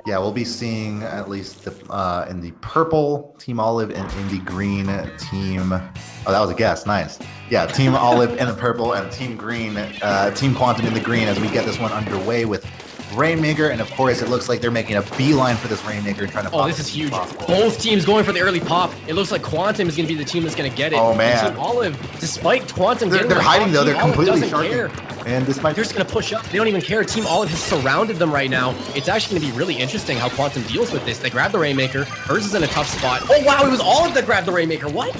Yeah, we'll be seeing at least in the purple Team Olive and in the green team. Oh, that was a guess. Nice. Yeah, Team Olive in the purple and Team Green, Team Quantum in the green as we get this one underway with Rainmaker. And of course, it looks like they're making a beeline for this Rainmaker, trying to pop. Oh, this is huge. Both teams going for the early pop. It looks like Quantum is going to be the team that's going to get it. Oh, man. And Team Olive, despite Quantum getting they're hiding, though. Team They're completely care. And this might... They're just going to push up. They don't even care. Team Olive has surrounded them right now. It's actually going to be really interesting how Quantum deals with this. They grab the Rainmaker. Hers is in a tough spot. Oh, wow. It was Olive that grabbed the Rainmaker. What?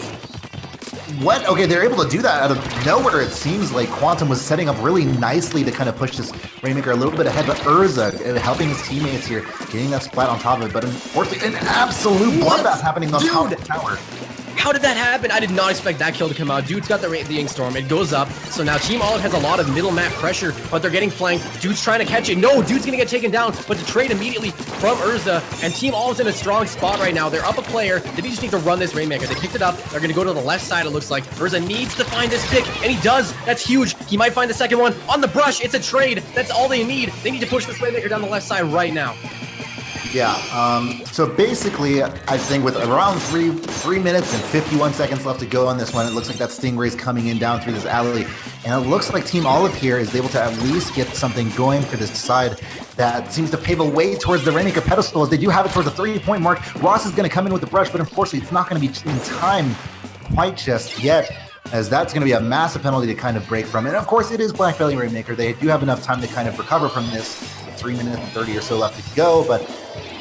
What? Okay, they're able to do that out of nowhere. It seems like Quantum was setting up really nicely to kind of push this Rainmaker a little bit ahead, but Urza helping his teammates here, getting that splat on top of it, but unfortunately, an absolute bloodbath happening on top of the tower. How did that happen? I did not expect that kill to come out. Dude's got the Ink Storm. It goes up. So now Team Olive has a lot of middle map pressure, but they're getting flanked. Dude's trying to catch it. No, Dude's going to get taken down, but to trade immediately from Urza. And Team Olive's in a strong spot right now. They're up a player. They just need to run this Rainmaker. They picked it up. They're going to go to the left side, it looks like. Urza needs to find this pick, and he does. That's huge. He might find the second one. On the brush, it's a trade. That's all they need. They need to push this Rainmaker down the left side right now. Yeah, so basically, I think with around 3 minutes and 51 seconds left to go on this one, it looks like that Stingray's coming in down through this alley. And it looks like Team Olive here is able to at least get something going for this side that seems to pave a way towards the Rainmaker pedestal as they do have it towards the 3-point mark. Ross is going to come in with the brush, but unfortunately, it's not going to be in time quite just yet, as that's going to be a massive penalty to kind of break from. And of course, it is Black Belly Rainmaker. They do have enough time to kind of recover from this. 3 minutes and 30 or so left to go, but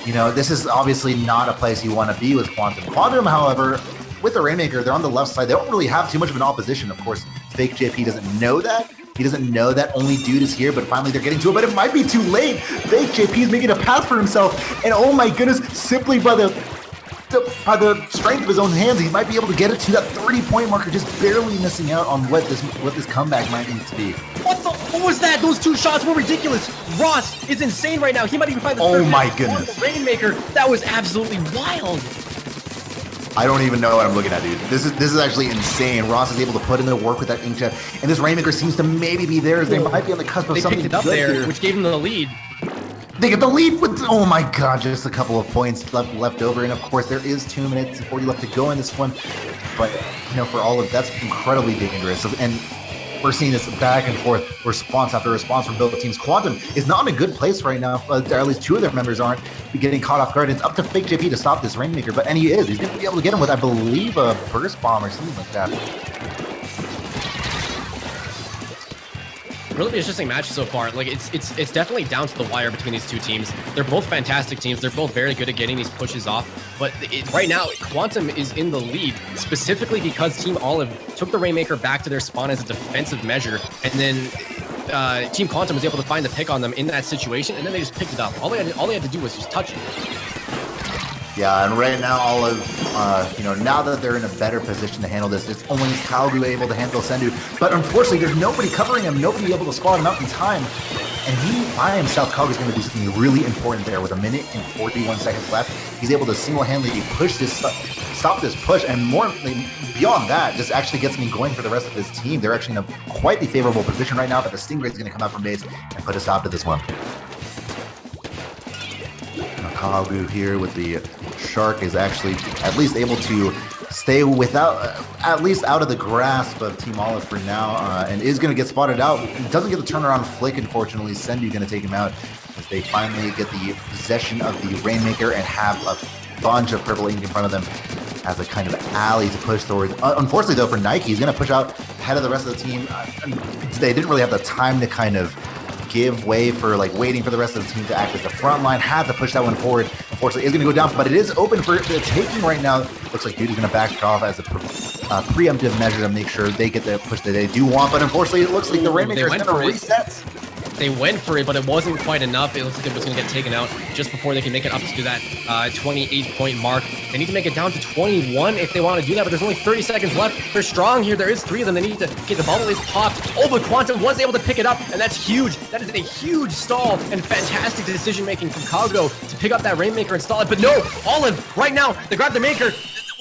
you know, this is obviously not a place you want to be with Quantum. Quantum, however, with the Rainmaker, they're on the left side. They don't really have too much of an opposition. Of course, Fake JP doesn't know that. He doesn't know that only Dude is here, but finally they're getting to it, but it might be too late. Fake JP is making a path for himself, and oh my goodness, simply by the strength of his own hands, he might be able to get it to that 30-point marker, just barely missing out on what this comeback might need to be. What was that? Those two shots were ridiculous. Ross is insane right now. He might even find the oh my goodness Rainmaker. That was absolutely wild. I don't even know what I'm looking at, dude. This is actually insane. Ross is able to put in the work with that inkjet, and this Rainmaker seems to maybe be theirs. They might be on the cusp of something good there, which gave them the lead. They get the lead with, oh my god, just a couple of points left over. And of course, there is 2 minutes and 40 left to go in this one. But, you know, for all of that's incredibly dangerous. And we're seeing this back and forth response after response from both teams. Quantum is not in a good place right now. Or at least 2 of their members aren't getting caught off guard. It's up to Fake JP to stop this Rainmaker. And he is. He's going to be able to get him with, I believe, a burst bomb or something like that. Really interesting match so far. Like it's definitely down to the wire between these two teams. They're both fantastic teams. They're both very good at getting these pushes off. But right now, Quantum is in the lead specifically because Team Olive took the Rainmaker back to their spawn as a defensive measure, and then Team Quantum was able to find the pick on them in that situation, and then they just picked it up. All they had to do was just touch it. Yeah, and right now, Olive, you know, now that they're in a better position to handle this, it's only Kalgu able to handle Sendu. But unfortunately, there's nobody covering him, nobody able to spot him out in time. And he, by himself, Kalgu is going to do something really important there. With 1 minute and 41 seconds left, he's able to single-handedly push this, stop this push, and more beyond that, just actually gets me going for the rest of his team. They're actually in a quite favorable position right now, but the Stingray is going to come out from base and put a stop to this one. Kalgu here with the Shark is actually at least able to stay without, at least out of the grasp of Team Olive for now, and is going to get spotted out. Doesn't get the turnaround flick, unfortunately. Sendu going to take him out as they finally get the possession of the Rainmaker and have a bunch of purple ink in front of them as a kind of alley to push towards. Unfortunately, though, for Nike, he's going to push out ahead of the rest of the team. They didn't really have the time to kind of give way for like waiting for the rest of the team to act as the front line. Had to push that one forward. Unfortunately, it's going to go down, but it is open for the taking right now. Looks like Dude is going to back off as a preemptive measure to make sure they get the push that they do want. But unfortunately, it looks like the Rainmaker is going to reset. They went for it, but it wasn't quite enough. It looks like it was going to get taken out just before they can make it up to that 28-point mark. They need to make it down to 21 if they want to do that, but there's only 30 seconds left. They're strong here. There is 3 of them. They need to get the bubble is popped. Oh, but Quantum was able to pick it up, and that's huge. That is a huge stall and fantastic decision-making from Kago to pick up that Rainmaker and stall it. But no, Olive, right now, they grab the Maker.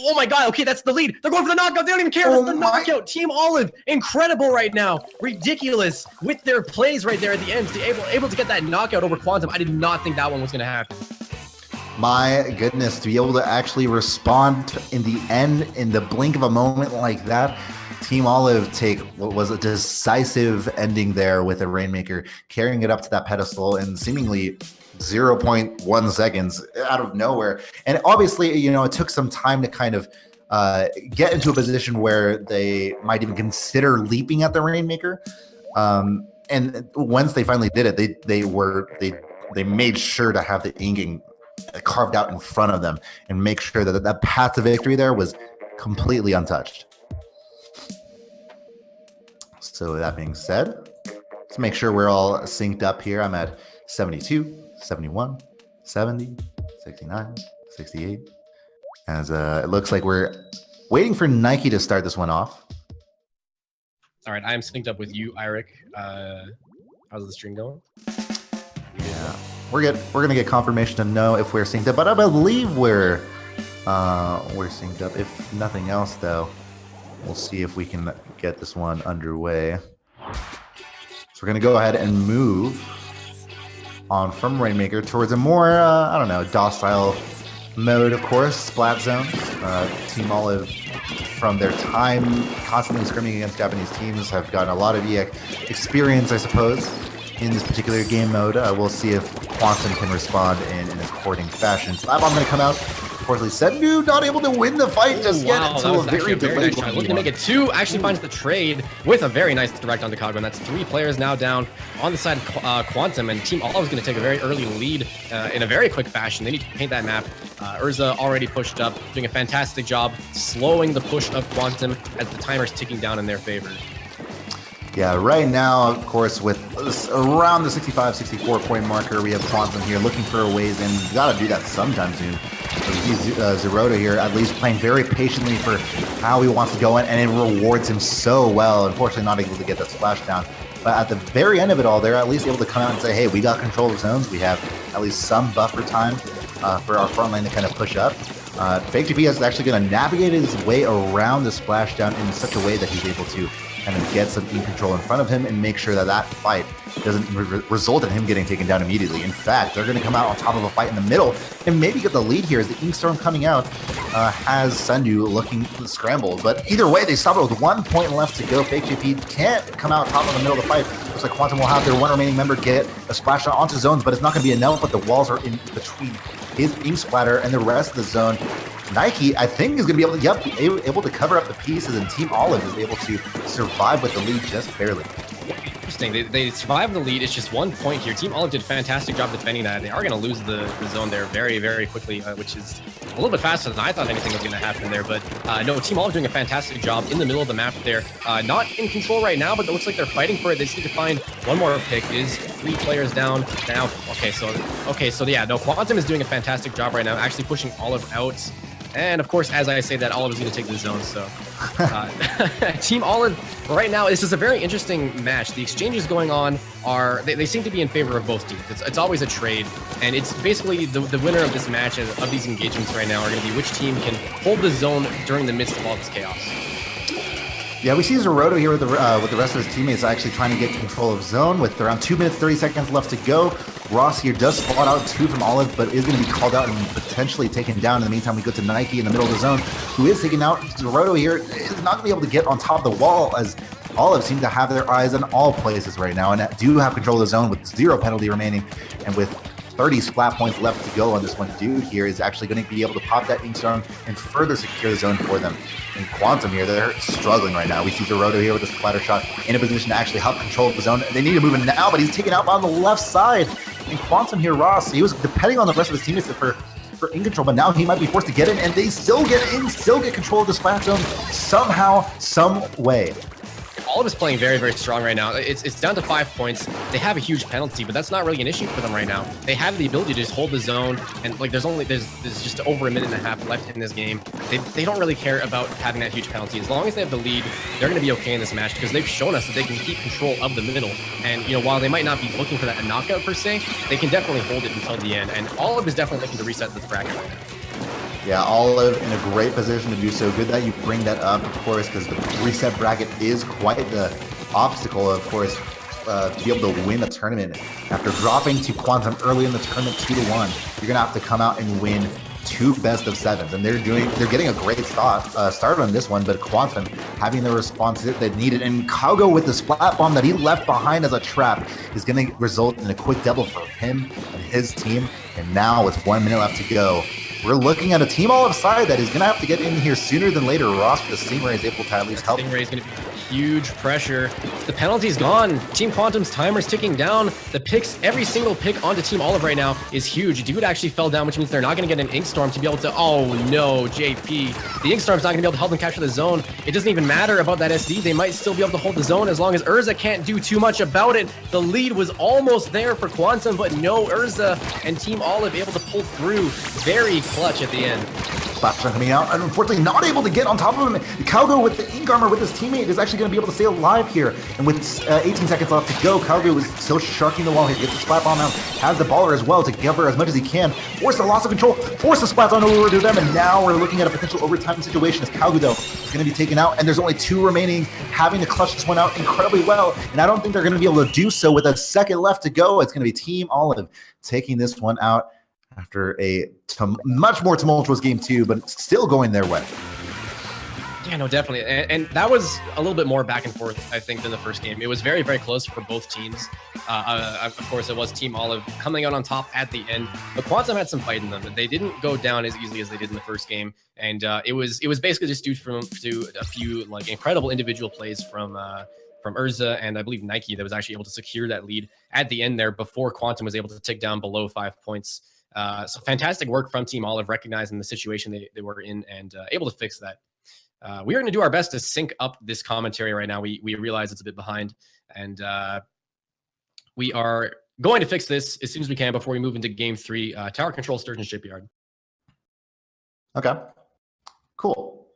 Oh my god, okay, that's the lead. They're going for the knockout. They don't even care. That's the knockout. Team Olive, incredible right now. Ridiculous with their plays right there at the end. Able to get that knockout over Quantum. I did not think that one was going to happen. My goodness, to be able to actually respond in the end, in the blink of a moment like that. Team Olive take what was a decisive ending there with a Rainmaker, carrying it up to that pedestal in seemingly 0.1 seconds out of nowhere. And obviously, you know, it took some time to kind of get into a position where they might even consider leaping at the Rainmaker. And once they finally did it, they made sure to have the inking carved out in front of them and make sure that that path to victory there was completely untouched. So that being said, let's make sure we're all synced up here. I'm at 72, 71, 70, 69, 68. As it looks like we're waiting for Nike to start this one off. All right, I'm synced up with you, Eirik. How's the stream going? Yeah, we're good. We're gonna get confirmation to know if we're synced up, but I believe we're synced up. If nothing else, though, we'll see if we can get this one underway. So we're gonna go ahead and move on from Rainmaker towards a more, I don't know, docile mode, of course, Splat Zones. Team Olive, from their time constantly scrimming against Japanese teams, have gotten a lot of experience, I suppose, in this particular game mode. We'll see if Quantum can respond in an according fashion. Slap Bomb going to come out. Unfortunately, Sendu not able to win the fight just yet until a very nice try. Looking to make it 2, actually finds the trade with a very nice direct on the Chicago, and that's 3 players now down on the side of Quantum, and Team Olive is going to take a very early lead in a very quick fashion. They need to paint that map. Urza already pushed up, doing a fantastic job slowing the push of Quantum as the timer's ticking down in their favor. Yeah, right now, of course, with around the 65, 64 point marker, we have Quantum here looking for a ways in. You got to do that sometime soon. So we see Zeroda here at least playing very patiently for how he wants to go in, and it rewards him so well. Unfortunately, not able to get that splash down. But at the very end of it all, they're at least able to come out and say, hey, we got control of zones. We have at least some buffer time for our front line to kind of push up. Fake GP is actually going to navigate his way around the splashdown in such a way that he's able to kind of get some in control in front of him and make sure that that fight doesn't result in him getting taken down immediately. In fact, they're going to come out on top of a fight in the middle and maybe get the lead here as the Inkstorm coming out has Sendu looking scrambled. But either way, they stop it with 1 point left to go. Fake JP can't come out on top of the middle of the fight. Looks like Quantum will have their one remaining member get a splash shot onto zones, but it's not going to be enough. But the walls are in between his ink splatter and the rest of the zone. Nike, I think, is going to be able to cover up the pieces, and Team Olive is able to survive with the lead just barely. Interesting. They survived the lead. It's just 1 point here. Team Olive did a fantastic job defending that. They are going to lose the zone there very, very quickly, which is a little bit faster than I thought anything was going to happen there. But no, Team Olive doing a fantastic job in the middle of the map there. Not in control right now, but it looks like they're fighting for it. They just need to find one more pick. It is 3 players down now. Okay, so yeah, no, Quantum is doing a fantastic job right now, actually pushing Olive out. And of course, as I say that, Olive is going to take the zone. So Team Olive right now, this is a very interesting match. The exchanges going on are, they seem to be in favor of both teams. It's always a trade. And it's basically the winner of this match, of these engagements right now, are going to be which team can hold the zone during the midst of all this chaos. Yeah, we see Zeroda here with the rest of his teammates actually trying to get control of zone with around 2 minutes, 30 seconds left to go. Ross here does spot out 2 from Olive, but is going to be called out and potentially taken down. In the meantime, we go to Nike in the middle of the zone, who is taken out. Zeroda here is not going to be able to get on top of the wall, as Olive seem to have their eyes on all places right now and do have control of the zone with 0 penalty remaining, and with 30 splat points left to go on this one. Dude here is actually going to be able to pop that Inkstorm and further secure the zone for them. And Quantum here, they're struggling right now. We see Zeroda here with a splatter shot in a position to actually help control the zone. They need to move in now, but he's taken out on the left side. And Quantum here, Ross, he was depending on the rest of his teammates for in control, but now he might be forced to get in, and they still get in, still get control of the splat zone somehow, some way. Olive is playing very, very strong right now. It's down to 5 points. They have a huge penalty, but that's not really an issue for them right now. They have the ability to just hold the zone, and like there's just over a minute and a half left in this game. They don't really care about having that huge penalty. As long as they have the lead, they're going to be okay in this match because they've shown us that they can keep control of the middle. And you know, while they might not be looking for that knockout per se, they can definitely hold it until the end. And Olive is definitely looking to reset this bracket right now. Yeah, Olive in a great position to do so. Good that you bring that up, of course, because the reset bracket is quite the obstacle. Of course, to be able to win a tournament after dropping to Quantum early in the tournament 2-1. You're gonna have to come out and win 2 best of 7s, and they're getting a great start on this one, but Quantum having the response that they needed, and Kaugo with the splat bomb that he left behind as a trap is going to result in a quick double for him and his team. And now with 1 minute left to go, we're looking at a Team Olive side that is going to have to get in here sooner than later. Ross, the Stingray is able to at least help. Stingray is going to be huge pressure. The penalty's gone. Team Quantum's timer's ticking down. The picks, every single pick onto Team Olive right now is huge. Dude actually fell down, which means they're not going to get an Ink Storm to be able to, oh no, JP. The Ink Storm's not going to be able to help them capture the zone. It doesn't even matter about that SD. They might still be able to hold the zone as long as Urza can't do too much about it. The lead was almost there for Quantum, but no Urza, and Team Olive able to pull through. Very clutch at the end. Splatoon coming out, and unfortunately not able to get on top of him. Kaugo with the Ink Armor with his teammate is actually going to be able to stay alive here. And with 18 seconds left to go, Kaugo is still sharking the wall. He gets the Splat Bomb out, has the baller as well to cover as much as he can. Force the loss of control, force the Splat Bomb over to them, and now we're looking at a potential overtime situation as Kaugo, though, is going to be taken out, and there's only 2 remaining, having to clutch this one out incredibly well. And I don't think they're going to be able to do so with a second left to go. It's going to be Team Olive taking this one out after a much more tumultuous game 2, but still going their way. Yeah, no, definitely. And that was a little bit more back and forth, I think, than the first game. It was very, very close for both teams. Of course, it was Team Olive coming out on top at the end. But Quantum had some fight in them. They didn't go down as easily as they did in the first game. And it was basically just due to a few like incredible individual plays from Urza and I believe Nike that was actually able to secure that lead at the end there before Quantum was able to tick down below 5 points. So fantastic work from Team Olive, recognizing the situation they were in and able to fix that. We are going to do our best to sync up this commentary right now. We realize it's a bit behind, and we are going to fix this as soon as we can before we move into Game 3, Tower Control Sturgeon Shipyard. Okay, cool.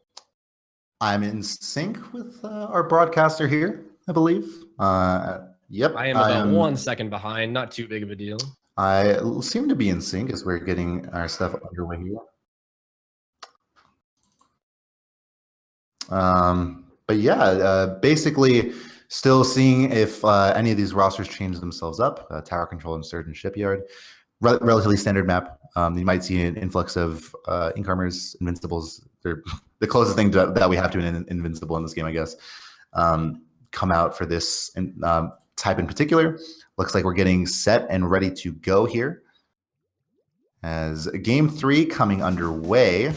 I'm in sync with our broadcaster here, I believe. Yep. I am about 1 second behind, not too big of a deal. I seem to be in sync as we're getting our stuff underway here. But yeah, basically still seeing if any of these rosters change themselves up. Tower Control and Sturgeon Shipyard. Relatively standard map. You might see an influx of Ink Armors, Invincibles. They're the closest thing that we have to an Invincible in this game, I guess. Come out for this type in particular. Looks like we're getting set and ready to go here. As Game 3 coming underway.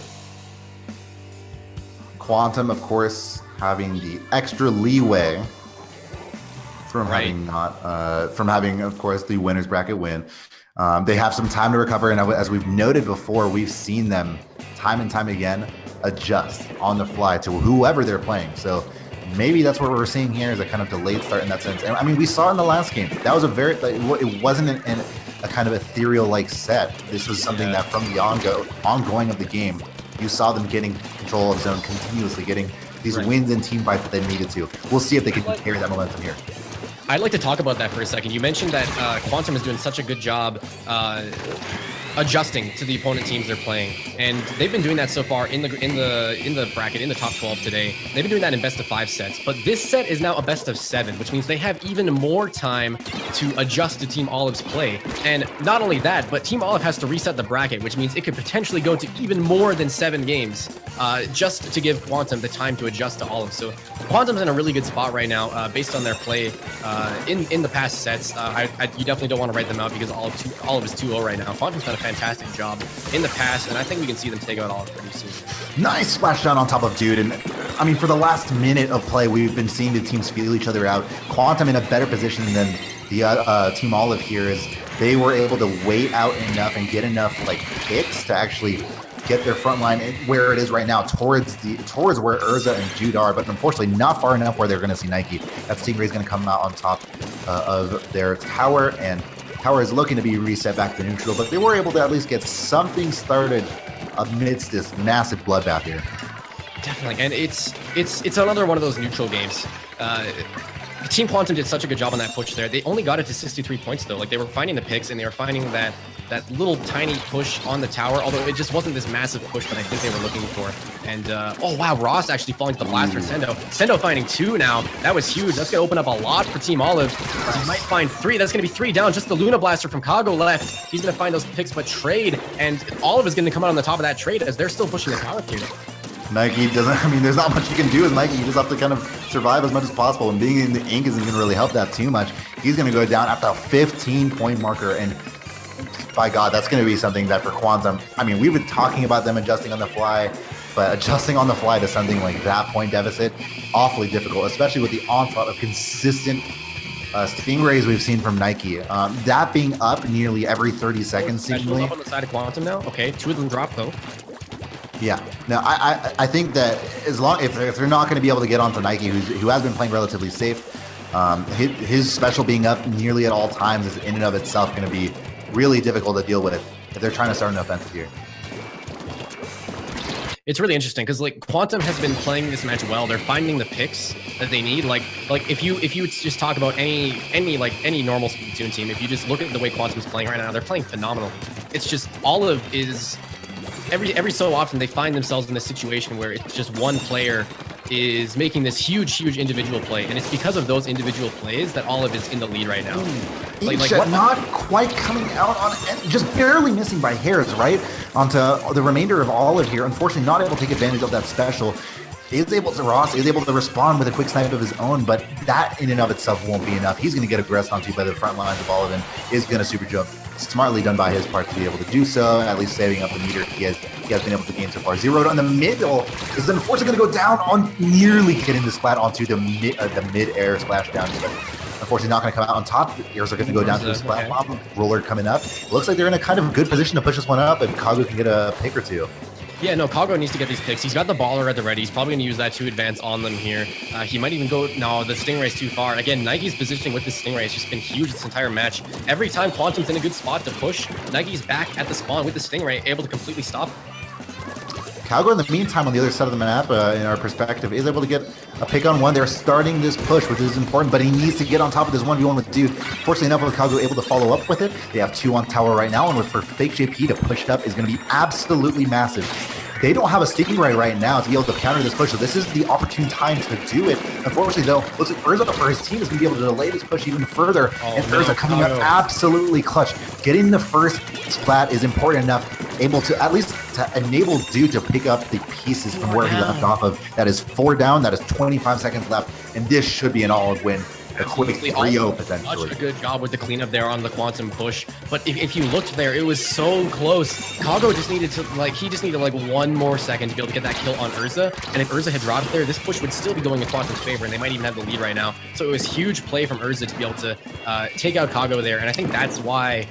Quantum, of course, having the extra leeway from having, of course, the winner's bracket win. They have some time to recover, and as we've noted before, we've seen them time and time again adjust on the fly to whoever they're playing. So maybe that's what we're seeing here is a kind of delayed start in that sense. And I mean, we saw in the last game that was it wasn't a kind of ethereal-like set. This was something that from the ongoing of the game, you saw them getting control of zone continuously, getting these wins in team fights that they needed to. We'll see if they can carry that momentum here. I'd like to talk about that for a second. You mentioned that Quantum is doing such a good job adjusting to the opponent teams they're playing, and they've been doing that so far in the bracket, in the top 12 today. They've been doing that in best of 5 sets, but this set is now a best of 7, which means they have even more time to adjust to Team Olive's play. And not only that, but Team Olive has to reset the bracket, which means it could potentially go to even more than 7 games, just to give Quantum the time to adjust to Olive. So Quantum's in a really good spot right now, based on their play in the past sets. You definitely don't want to write them out because Olive is 2-0 right now. Quantum's done a fantastic job in the past, and I think we can see them take out Olive pretty soon. Nice splashdown on top of Dude, and I mean, for the last minute of play, we've been seeing the teams feel each other out. Quantum in a better position than the Team Olive here is they were able to wait out enough and get enough like picks to actually get their front line where it is right now towards where Urza and Jude are, but unfortunately not far enough where they're going to see Nike. That Stingray is going to come out on top of their tower, and tower is looking to be reset back to neutral, but they were able to at least get something started amidst this massive bloodbath here. Definitely, and it's another one of those neutral games. Team Quantum did such a good job on that push there. They only got it to 63 points though. Like they were finding the picks, and they were finding that that little tiny push on the tower, although it just wasn't this massive push that I think they were looking for. And oh wow, Ross actually falling to the blaster. Sendo finding 2 now. That was huge. That's gonna open up a lot for Team Olive. He might find 3. That's gonna be 3 down. Just the Luna Blaster from Kago left. He's gonna find those picks, but trade, and Olive is gonna come out on the top of that trade as they're still pushing the tower here. Nike doesn't, I mean, there's not much you can do as Nike. You just have to kind of survive as much as possible. And being in the ink isn't going to really help that too much. He's going to go down at the 15-point marker. And by God, that's going to be something that for Quantum, I mean, we've been talking about them adjusting on the fly, but adjusting on the fly to something like that point deficit, awfully difficult, especially with the onslaught of consistent Stingrays we've seen from Nike. That being up nearly every 30 seconds, seemingly. Up on the side of Quantum now. Okay, 2 of them drop though. Yeah, no, I think that as long if they're not going to be able to get onto Nike, who has been playing relatively safe, his special being up nearly at all times is in and of itself going to be really difficult to deal with if they're trying to start an offensive here. It's really interesting because like Quantum has been playing this match well. They're finding the picks that they need. Like if you just talk about any normal Splatoon team, if you just look at the way Quantum's playing right now, they're playing phenomenally. It's just Olive is. Every so often they find themselves in a situation where it's just one player is making this huge individual play, and it's because of those individual plays that Olive is in the lead right now. Like what? Not quite coming out on, just barely missing by hairs, right? Onto the remainder of Olive here. Unfortunately, not able to take advantage of that special. Ross is able to respond with a quick snipe of his own, but that in and of itself won't be enough. He's going to get aggressed onto by the front lines of Olive and is going to super jump. Smartly done by his part to be able to do so, at least saving up the meter he has been able to gain so far. Zeroed on the middle is unfortunately going to go down on nearly getting the splat onto the mid-air splash down. But unfortunately not going to come out on top. Ears are going to go down to the splat bomb. Roller coming up. Looks like they're in a kind of good position to push this one up if Kago can get a pick or two. Yeah, no, Kago needs to get these picks. He's got the baller at the ready. He's probably going to use that to advance on them here. He might even go... No, the Stingray's too far. Again, Nike's positioning with this Stingray has just been huge this entire match. Every time Quantum's in a good spot to push, Nike's back at the spawn with the Stingray, able to completely stop. Kago, in the meantime, on the other side of the map, in our perspective, is able to get a pick on one. They're starting this push, which is important, but he needs to get on top of this 1v1 with Dude. Fortunately enough, with Kago able to follow up with it, they have 2 on tower right now, and for Fake JP to push it up is going to be absolutely massive. They don't have a Stingray right now to be able to counter this push, so this is the opportune time to do it. Unfortunately, though, looks like Urza for his team is going to be able to delay this push even further, and Urza coming up absolutely clutch. Getting the first splat is important enough, able to at least to enable Dude to pick up the pieces from where he left off of. That is 4 down, that is 25 seconds left, and this should be an all-out win. A quick 3-0 potentially. Such a good job with the cleanup there on the Quantum push. But if you looked there, it was so close. Kago just needed to like 1 more second to be able to get that kill on Urza. And if Urza had dropped there, this push would still be going in Quantum's favor, and they might even have the lead right now. So it was huge play from Urza to be able to take out Kago there. And I think that's why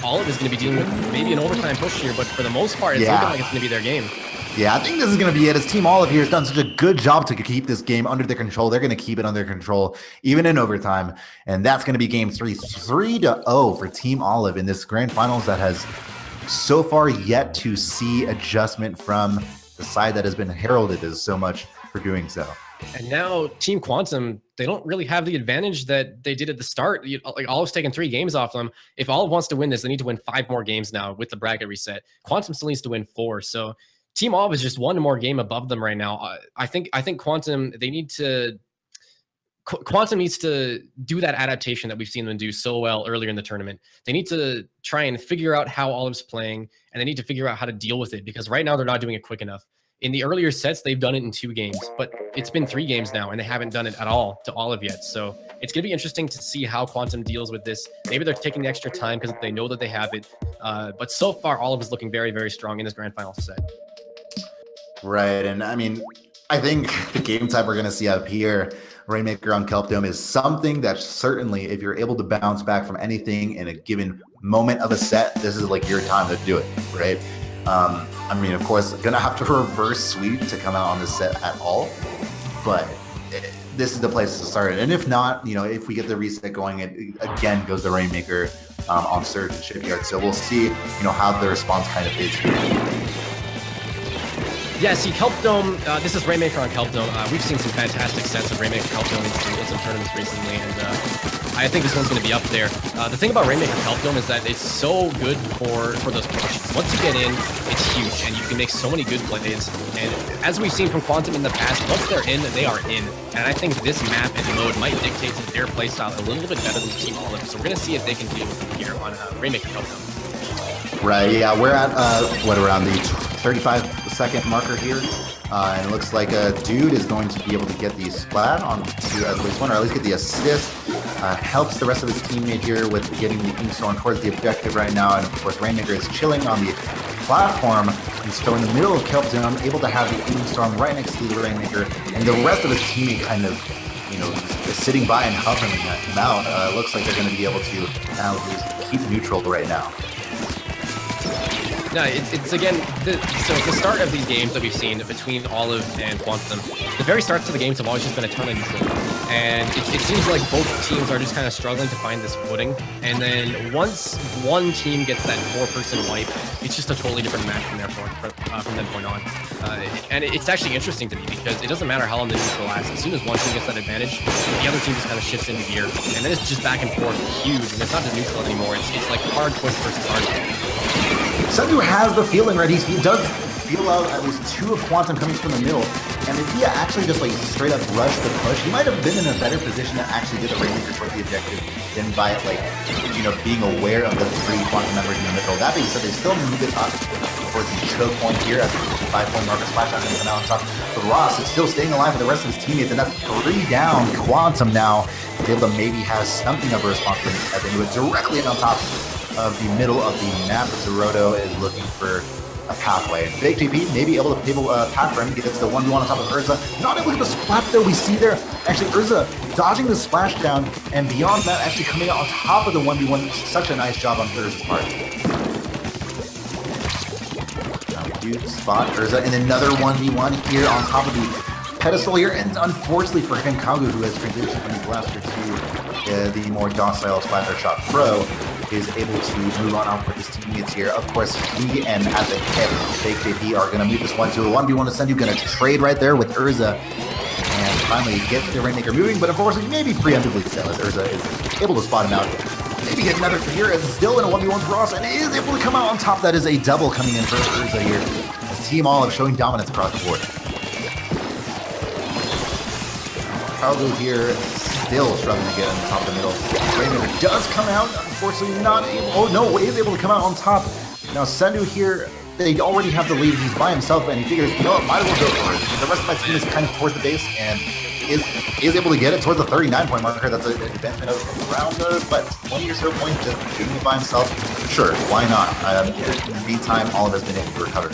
Olive is going to be dealing with maybe an overtime push here. But for the most part, it's looking like it's going to be their game. Yeah, I think this is going to be it. As Team Olive here has done such a good job to keep this game under their control. They're going to keep it under control, even in overtime. And that's going to be game 3, 3-0 for Team Olive in this grand finals that has so far yet to see adjustment from the side that has been heralded as so much for doing so. And now Team Quantum, they don't really have the advantage that they did at the start. Like Olive's taken 3 games off them. If Olive wants to win this, they need to win 5 more games now with the bracket reset. Quantum still needs to win 4. So Team Olive is just 1 more game above them right now. I think Quantum, Quantum needs to do that adaptation that we've seen them do so well earlier in the tournament. They need to try and figure out how Olive's playing, and they need to figure out how to deal with it, because right now they're not doing it quick enough. In the earlier sets, they've done it in 2 games, but it's been 3 games now, and they haven't done it at all to Olive yet. So it's going to be interesting to see how Quantum deals with this. Maybe they're taking the extra time because they know that they have it. But so far, Olive is looking very, very strong in this grand final set. Right, and I mean, I think the game type we're going to see up here, Rainmaker on Kelp Dome, is something that certainly, if you're able to bounce back from anything in a given moment of a set, this is like your time to do it, right? I mean, of course, going to have to reverse sweep to come out on this set at all, but this is the place to start it. And if not, you know, if we get the reset going, it again goes the Rainmaker on Surge and Shipyard. So we'll see, you know, how the response kind of is here. Yeah, see, Kelp Dome, this is Rainmaker on Kelp Dome. We've seen some fantastic sets of Rainmaker Kelp Dome in some tournaments recently, and I think this one's going to be up there. The thing about Rainmaker Kelp Dome is that it's so good for those pushes. Once you get in, it's huge, and you can make so many good plays. And as we've seen from Quantum in the past, once they're in, they are in. And I think this map and mode might dictate to their playstyle a little bit better than Team Olive. So we're going to see if they can deal with it here on Rainmaker Kelp Dome. Right, yeah, we're at, around the 35-second marker here. And it looks like a dude is going to be able to get the splat onto at least one, or at least get the assist. Helps the rest of his teammate here with getting the Inkstone towards the objective right now. And of course, Rainmaker is chilling on the platform. And so in the middle of Kelp Dome, able to have the Inkstone right next to the Rainmaker. And the rest of his teammate kind of, is sitting by and hovering him out. Looks like they're going to be able to now just keep neutral right now. No, it's again, so the start of these games that we've seen between Olive and Quantum, the very starts of the games have always just been a ton of neutral. And it seems like both teams are just kind of struggling to find this footing. And then once one team gets that 4-person wipe, it's just a totally different match from that point on. And it's actually interesting to me because it doesn't matter how long the neutral lasts. As soon as one team gets that advantage, the other team just kind of shifts into gear. And then it's just back and forth, huge. And it's not just neutral anymore. It's like hard push versus hard push. Sendu has the feeling, right? He does feel out at least 2 of Quantum coming from the middle. And if he actually just straight up rushed the push, he might have been in a better position to actually get the Rainmaker towards the objective than by being aware of the 3 Quantum members in the middle. That being said, they still move it up towards the choke point here at the 5-point marker. Splash out and out on top. But Ross is still staying alive with the rest of his teammates, and that's 3 down. Quantum now is able to maybe have something of a responsibility as they move it directly on top of the middle of the map. Zerodo is looking for a pathway. And Fake JP may be able to pave a path for him because it's the 1v1 on top of Urza. Not able to get the splat though. We see there, actually Urza dodging the splashdown, and beyond that, actually coming out on top of the 1v1. Such a nice job on Urza's part. Now we do spot Urza in another 1v1 here on top of the pedestal here, and unfortunately for him, Kagu, who has transitioned from the blaster to the more docile splatter shot pro, is able to move on out with his teammates here. Of course, he and at the head, Fake JP are going to move this one to a 1v1 to Sendu, going to trade right there with Urza and finally get the Rainmaker moving, but unfortunately maybe preemptively so as Urza is able to spot him out. Maybe get another here, as still in a 1v1 for Ross, and is able to come out on top. That is a double coming in for Urza here, as Team Olive showing dominance across the board. Cargo here still struggling to get on the top of the middle. Rainmaker does come out, unfortunately not able, oh no, is able to come out on top. Now Sendu here, they already have the lead, he's by himself, and he figures, you know what, might as well go for it. The rest of my team is kind of towards the base, and is able to get it towards the 39-point marker. That's an advancement of around the 20 or so points, just doing it by himself. Sure, why not? In the meantime, Olive has been able to recover.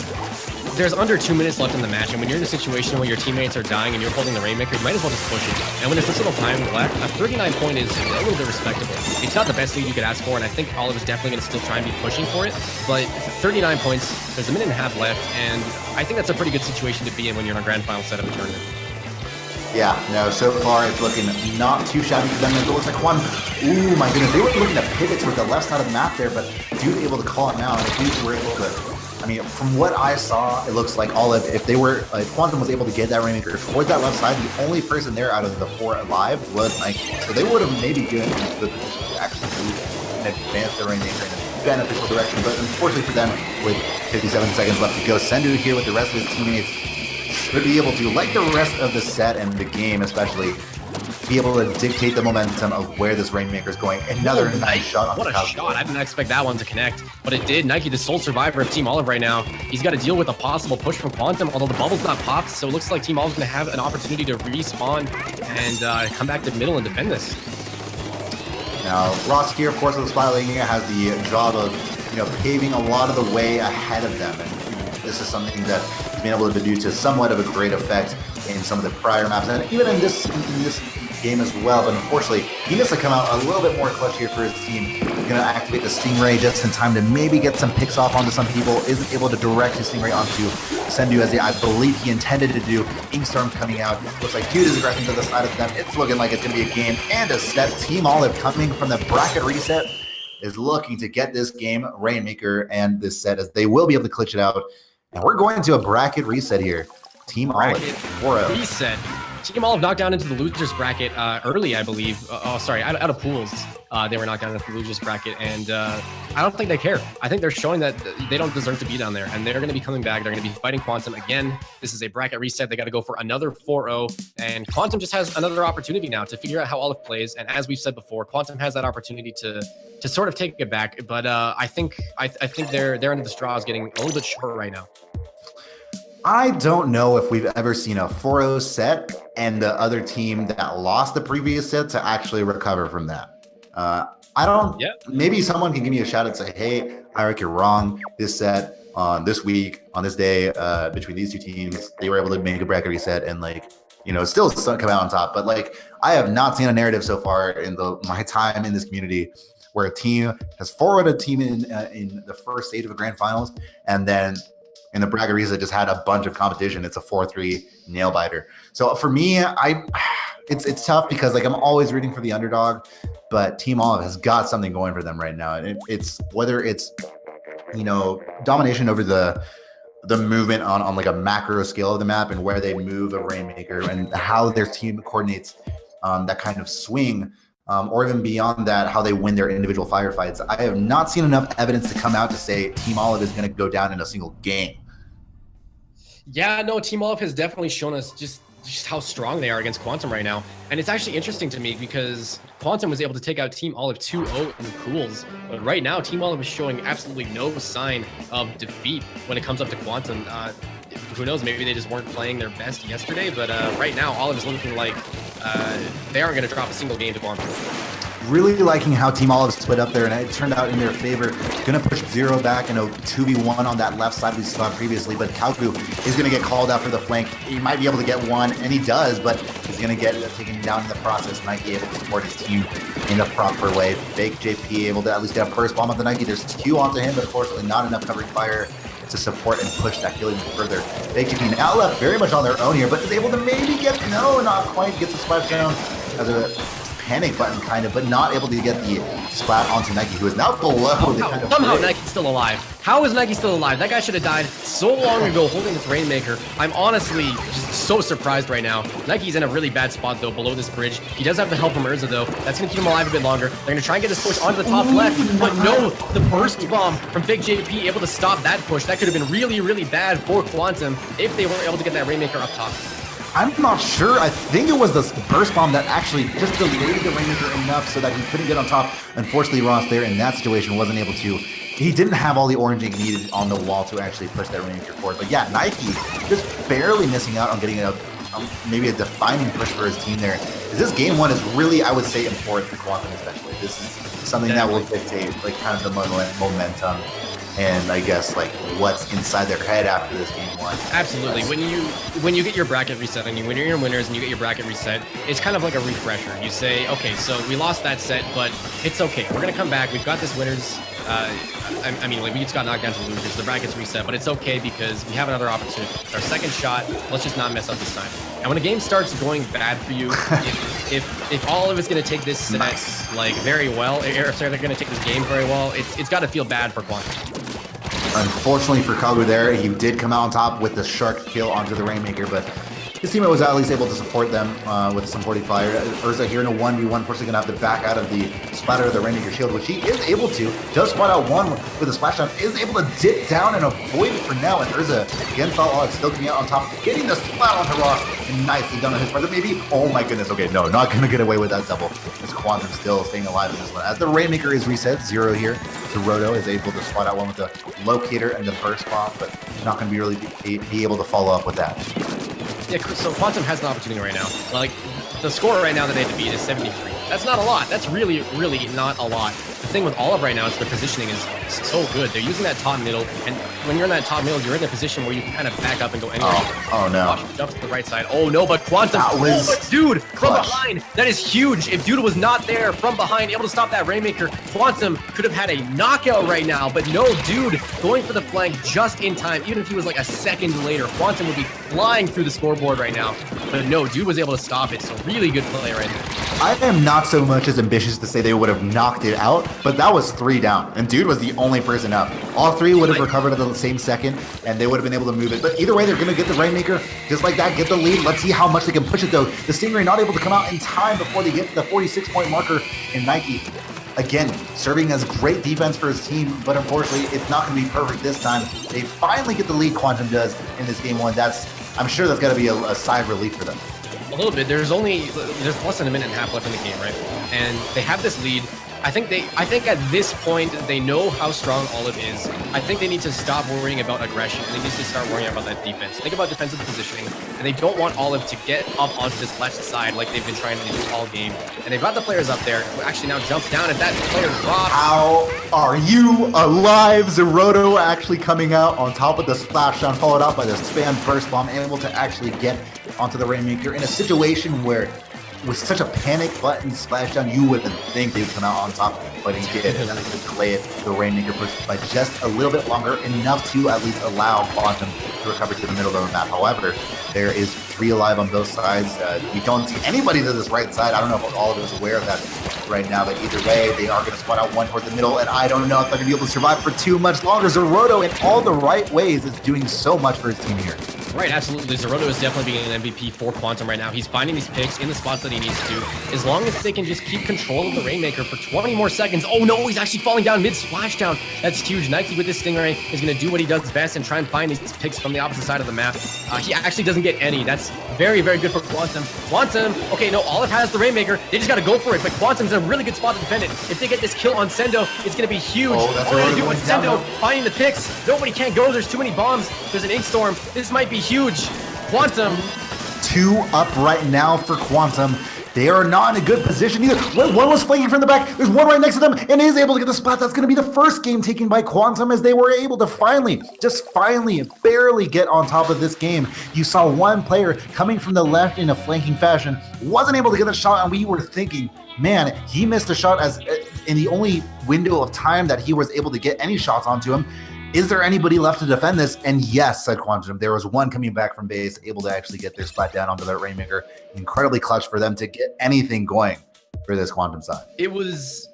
There's under 2 minutes left in the match, and when you're in a situation where your teammates are dying and you're holding the Rainmaker, you might as well just push it. And when there's this little time left, a 39-point is a little bit respectable. It's not the best lead you could ask for, and I think Olive is definitely going to still try and be pushing for it. But 39 points, there's a minute and a half left, and I think that's a pretty good situation to be in when you're in a grand final set of a tournament. Yeah, no, so far it's looking not too shabby for them. It looks like one, ooh, my goodness, they were looking to pivot towards the left side of the map there, but Dude able to call him out, and if we were able to, I mean, from what I saw, it looks like Olive, if Quantum was able to get that Rainmaker towards that left side, the only person there out of the 4 alive was Nike. So they would have maybe given the position to actually move and advance the Rainmaker in a beneficial direction, but unfortunately for them, with 57 seconds left to go, Sendu here with the rest of his teammates should be able to, like the rest of the set and the game especially, be able to dictate the momentum of where this Rainmaker is going. Another nice shot on the top. What a shot. I didn't expect that one to connect, but it did. Nike, the sole survivor of Team Olive right now, he's got to deal with a possible push from Quantum, although the bubble's not popped, so it looks like Team Olive's going to have an opportunity to respawn and come back to the middle and defend this. Now, Ross here, of course, with the Spotlight here, has the job of, paving a lot of the way ahead of them, and this is something that he's been able to do to somewhat of a great effect in some of the prior maps, and even in this game as well. But unfortunately, he needs to come out a little bit more clutch here for his team. He's going to activate the Stingray just in time to maybe get some picks off onto some people. Isn't able to direct his Stingray onto Sendu as I believe he intended to do. Inkstorm coming out. Looks like Dude is aggressing to the side of them. It's looking like it's going to be a game and a set. Team Olive coming from the bracket reset is looking to get this game, Rainmaker, and this set, as they will be able to clutch it out. And we're going to a bracket reset here. Team Olive 4-0. Reset. Team Olive knocked down into the losers bracket early, I believe. Sorry, out of pools. They were knocked down into the losers bracket, and I don't think they care. I think they're showing that they don't deserve to be down there, and they're going to be coming back. They're going to be fighting Quantum again. This is a bracket reset. They got to go for another 4-0, and Quantum just has another opportunity now to figure out how Olive plays. And as we've said before, Quantum has that opportunity to sort of take it back. But I think their end of the straw is getting a little bit short right now. I don't know if we've ever seen a 4-0 set and the other team that lost the previous set to actually recover from that. I don't. Yeah. Maybe someone can give me a shout and say, "Hey, Eric, you're wrong. This set on this week, on this day, between these two teams, they were able to make a bracket reset and still come out on top." But I have not seen a narrative so far in my time in this community where a team has forwarded a team in the first stage of the grand finals, and then in the bracket reset just had a bunch of competition. It's a 4-3 nail biter. So for me, it's tough because I'm always rooting for the underdog, but Team Olive has got something going for them right now. It's whether it's domination over the movement on a macro scale of the map and where they move a Rainmaker and how their team coordinates that kind of swing. Or even beyond that, how they win their individual firefights. I have not seen enough evidence to come out to say Team Olive is going to go down in a single game. Yeah, no, Team Olive has definitely shown us just how strong they are against Quantum right now. And it's actually interesting to me because Quantum was able to take out Team Olive 2-0 in the pools. But right now, Team Olive is showing absolutely no sign of defeat when it comes up to Quantum. Who knows, maybe they just weren't playing their best yesterday, but right now, Olive is looking like they aren't going to drop a single game to Quantum. Really liking how Team Olive split up there, and it turned out in their favor. Going to push Zero back in a 2v1 on that left side we saw previously, but Kauku is going to get called out for the flank. He might be able to get one, and he does, but he's going to get taken down in the process. Nike able to support his team in the proper way. Fake JP able to at least get a burst bomb on the Nike. There's Q onto him, but unfortunately not enough covering fire to support and push that kill even further. Fake JP now left very much on their own here, but is able to maybe get, no, not quite, gets a splash down as a panic button kind of, but not able to get the splat onto Nike, who is now below the kind of somehow Nike's still alive. How is Nike still alive? That guy should have died so long ago holding this Rainmaker. I'm honestly just so surprised right now. Nike's in a really bad spot though, below this bridge. He does have the help from Urza though. That's gonna keep him alive a bit longer. They're gonna try and get this push onto the top left, but no, the burst bomb from Fake JP able to stop that push. That could have been really, really bad for Quantum if they weren't able to get that Rainmaker up top. I'm not sure. I think it was the burst bomb that actually just delayed the Rainmaker enough so that he couldn't get on top. Unfortunately, Ross there in that situation wasn't able to. He didn't have all the oranging needed on the wall to actually push that Rainmaker forward. But yeah, Nike just barely missing out on getting maybe a defining push for his team there. This game one is really, I would say, important for Quantum especially. This is something that will dictate kind of the momentum. And I guess what's inside their head after this game one. Absolutely. When you get your bracket reset and you win your winners and you get your bracket reset, it's kind of like a refresher. You say, okay, so we lost that set, but it's okay. We're gonna come back. We've got this winners. We just got knocked down to losers. The bracket's reset, but it's okay because we have another opportunity. It's our second shot. Let's just not mess up this time. And when a game starts going bad for you, if all of it's gonna take this set very well, or sorry, they're gonna take this game very well, it's got to feel bad for Quantum. Unfortunately for Kagu there, he did come out on top with the shark kill onto the Rainmaker, but his teammate was at least able to support them with some 40 fire. Urza here in a 1v1, unfortunately gonna have to back out of the splatter of the Rainmaker shield, which he is able to. Does spot out one with a splashdown, is able to dip down and avoid it for now, and Urza, against all odds, still coming out on top, getting the splat onto Ross, and nicely done on his part. Maybe, oh my goodness, okay, no, not gonna get away with that double. As Quantum still staying alive in this one. As the Rainmaker is reset, Zero here, Roto is able to spot out one with the locator and the burst bomb, but not gonna be able to follow up with that. Yeah, so Quantum has an opportunity right now. The score right now that they have to beat is 73. That's not a lot. That's really, really not a lot. The thing with Olive right now is their positioning is so good. They're using that top middle, and when you're in that top middle, you're in a position where you can kind of back up and go anywhere. Oh no. Jumps to the right side. Oh no, but Quantum, dude, from behind, that is huge. If Dude was not there from behind, able to stop that Rainmaker, Quantum could have had a knockout right now, but no, Dude going for the flank just in time. Even if he was a second later, Quantum would be flying through the scoreboard right now. But no, Dude was able to stop it, so really good play right there. I am not so much as ambitious to say they would have knocked it out, but that was 3 down, and dude was the only person up. All 3 would have recovered at the same second, and they would have been able to move it. But either way, they're going to get the Rainmaker just like that, get the lead. Let's see how much they can push it, though. The Stingray not able to come out in time before they get to the 46-point marker, and Nike, again, serving as great defense for his team, but unfortunately, it's not going to be perfect this time. They finally get the lead, Quantum does, in this game 1. I'm sure that's got to be a sigh of relief for them. A little bit. There's less than a minute and a half left in the game, right? And they have this lead. I think at this point they know how strong Olive is. I think they need to stop worrying about aggression and they need to start worrying about that defense. Think about defensive positioning, and they don't want Olive to get up onto this left side like they've been trying to do all game. And they've got the players up there who actually now jumps down, and that player drops. How are you alive? Zeroto actually coming out on top of the splashdown, followed out by the spam burst bomb, able to actually get onto the Rainmaker in a situation where with such a panic button splashdown, you wouldn't think they would come out on top, but he did. And then they could delay it. The Rainmaker pushed by just a little bit longer, enough to at least allow Quantum to recover to the middle of the map. However, there is 3 alive on both sides. We don't see anybody to this right side. I don't know if all of us are aware of that right now, but either way, they are going to spot out one towards the middle, and I don't know if they're going to be able to survive for too much longer. Zeroto, in all the right ways, is doing so much for his team here. Right, absolutely. Zeroto is definitely being an MVP for Quantum right now. He's finding these picks in the spots that he needs to. As long as they can just keep control of the Rainmaker for 20 more seconds. Oh no, he's actually falling down mid-splashdown. That's huge. Nike with this Stingray is going to do what he does best and try and find these picks from the opposite side of the map. He actually doesn't get any. That's very, very good for Quantum. Quantum, okay, no, Olive has the Rainmaker. They just got to go for it, but Quantum's in a really good spot to defend it. If they get this kill on Sendo, it's going to be huge. Oh, that's all they do is Sendo finding the picks. Nobody can't go. There's too many bombs. There's an Ink Storm. This might be huge. Quantum. 2 up right now for Quantum. They are not in a good position either. One was flanking from the back. There's one right next to them and is able to get the spot. That's going to be the first game taken by Quantum as they were able to finally, barely get on top of this game. You saw one player coming from the left in a flanking fashion, wasn't able to get a shot, and we were thinking, man, he missed a shot as in the only window of time that he was able to get any shots onto him. Is there anybody left to defend this? And yes, said Quantum. There was one coming back from base, able to actually get their splat down onto that Rainmaker. Incredibly clutch for them to get anything going for this Quantum side. It was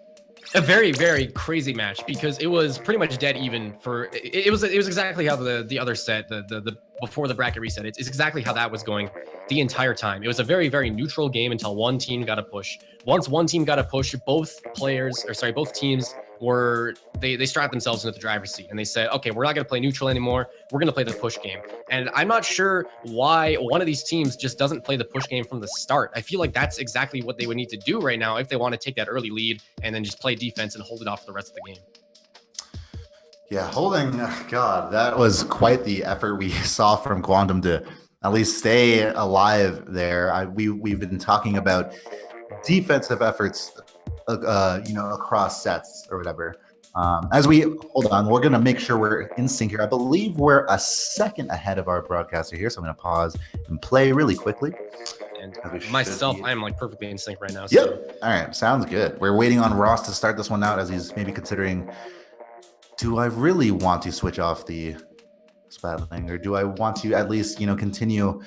a very, very crazy match because it was pretty much dead even for it was exactly how the other set, the before the bracket reset, it's exactly how that was going the entire time. It was a very, very neutral game until one team got a push. Once one team got a push, both teams they strapped themselves into the driver's seat and they said, okay, we're not going to play neutral anymore. We're going to play the push game. And I'm not sure why one of these teams just doesn't play the push game from the start. I feel like that's exactly what they would need to do right now if they want to take that early lead and then just play defense and hold it off for the rest of the game. Yeah, God, that was quite the effort we saw from Quantum to at least stay alive there. We've been talking about defensive efforts across sets or whatever. As we hold on, we're going to make sure we're in sync here. I believe we're a second ahead of our broadcaster here, so I'm going to pause and play really quickly. And myself, I'm like perfectly in sync right now. So. Yep. All right, sounds good. We're waiting on Ross to start this one out as he's maybe considering, do I really want to switch off the spatling, or do I want to at least, continue,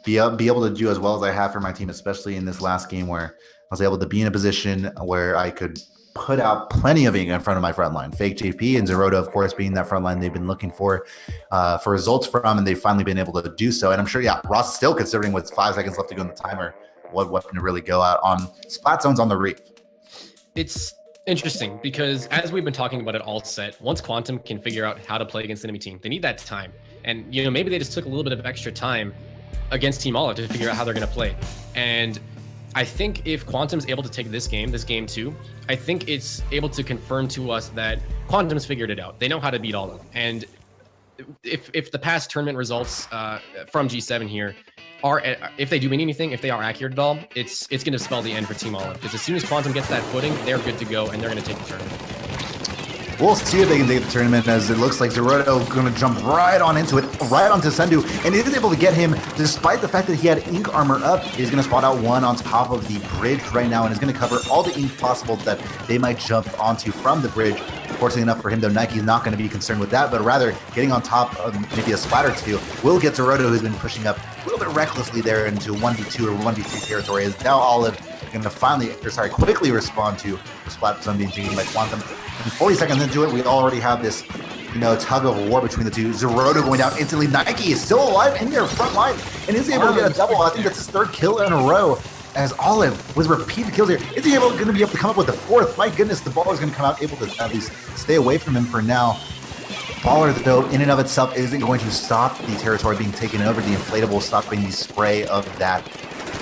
be able to do as well as I have for my team, especially in this last game where I was able to be in a position where I could put out plenty of ink in front of my front line. Fake JP and Zeroto, of course, being that front line they've been looking for results from, and they've finally been able to do so. And I'm sure, Ross is still considering with 5 seconds left to go in the timer, what weapon to really go out on. Splat zones on the reef. It's interesting because as we've been talking about it all set, once Quantum can figure out how to play against the enemy team, they need that time. And, maybe they just took a little bit of extra time against Team Olive to figure out how they're going to play. And I think if Quantum's able to take this game 2, I think it's able to confirm to us that Quantum's figured it out. They know how to beat Olive. And if the past tournament results from G7 here if they do mean anything, if they are accurate at all, it's going to spell the end for Team Olive. Because as soon as Quantum gets that footing, they're good to go and they're going to take the tournament. We'll see if they can take the tournament, as it looks like Zeroto going to jump right on into it, right onto Sendu, and it is able to get him, despite the fact that he had ink armor up. He's going to spot out one on top of the bridge right now, and is going to cover all the ink possible that they might jump onto from the bridge. Fortunately enough for him, though, Nike's not going to be concerned with that, but rather getting on top of maybe a splat or two will get Zeroto, who's been pushing up a little bit recklessly there into 1v2 or 1v3 territory. Is now Olive going to quickly respond to the splat zone being taken by Quantum. And 40 seconds into it, we already have this tug of war between the two. Zeroto going down instantly. Nike is still alive in their front line and is able to get a double. I think that's his third kill in a row. As Olive with repeated kills here, is he going to be able to come up with the fourth? My goodness, the ball is going to come out able to at least stay away from him for now. Baller, though, in and of itself, isn't going to stop the territory being taken over. The inflatable stopping the spray of that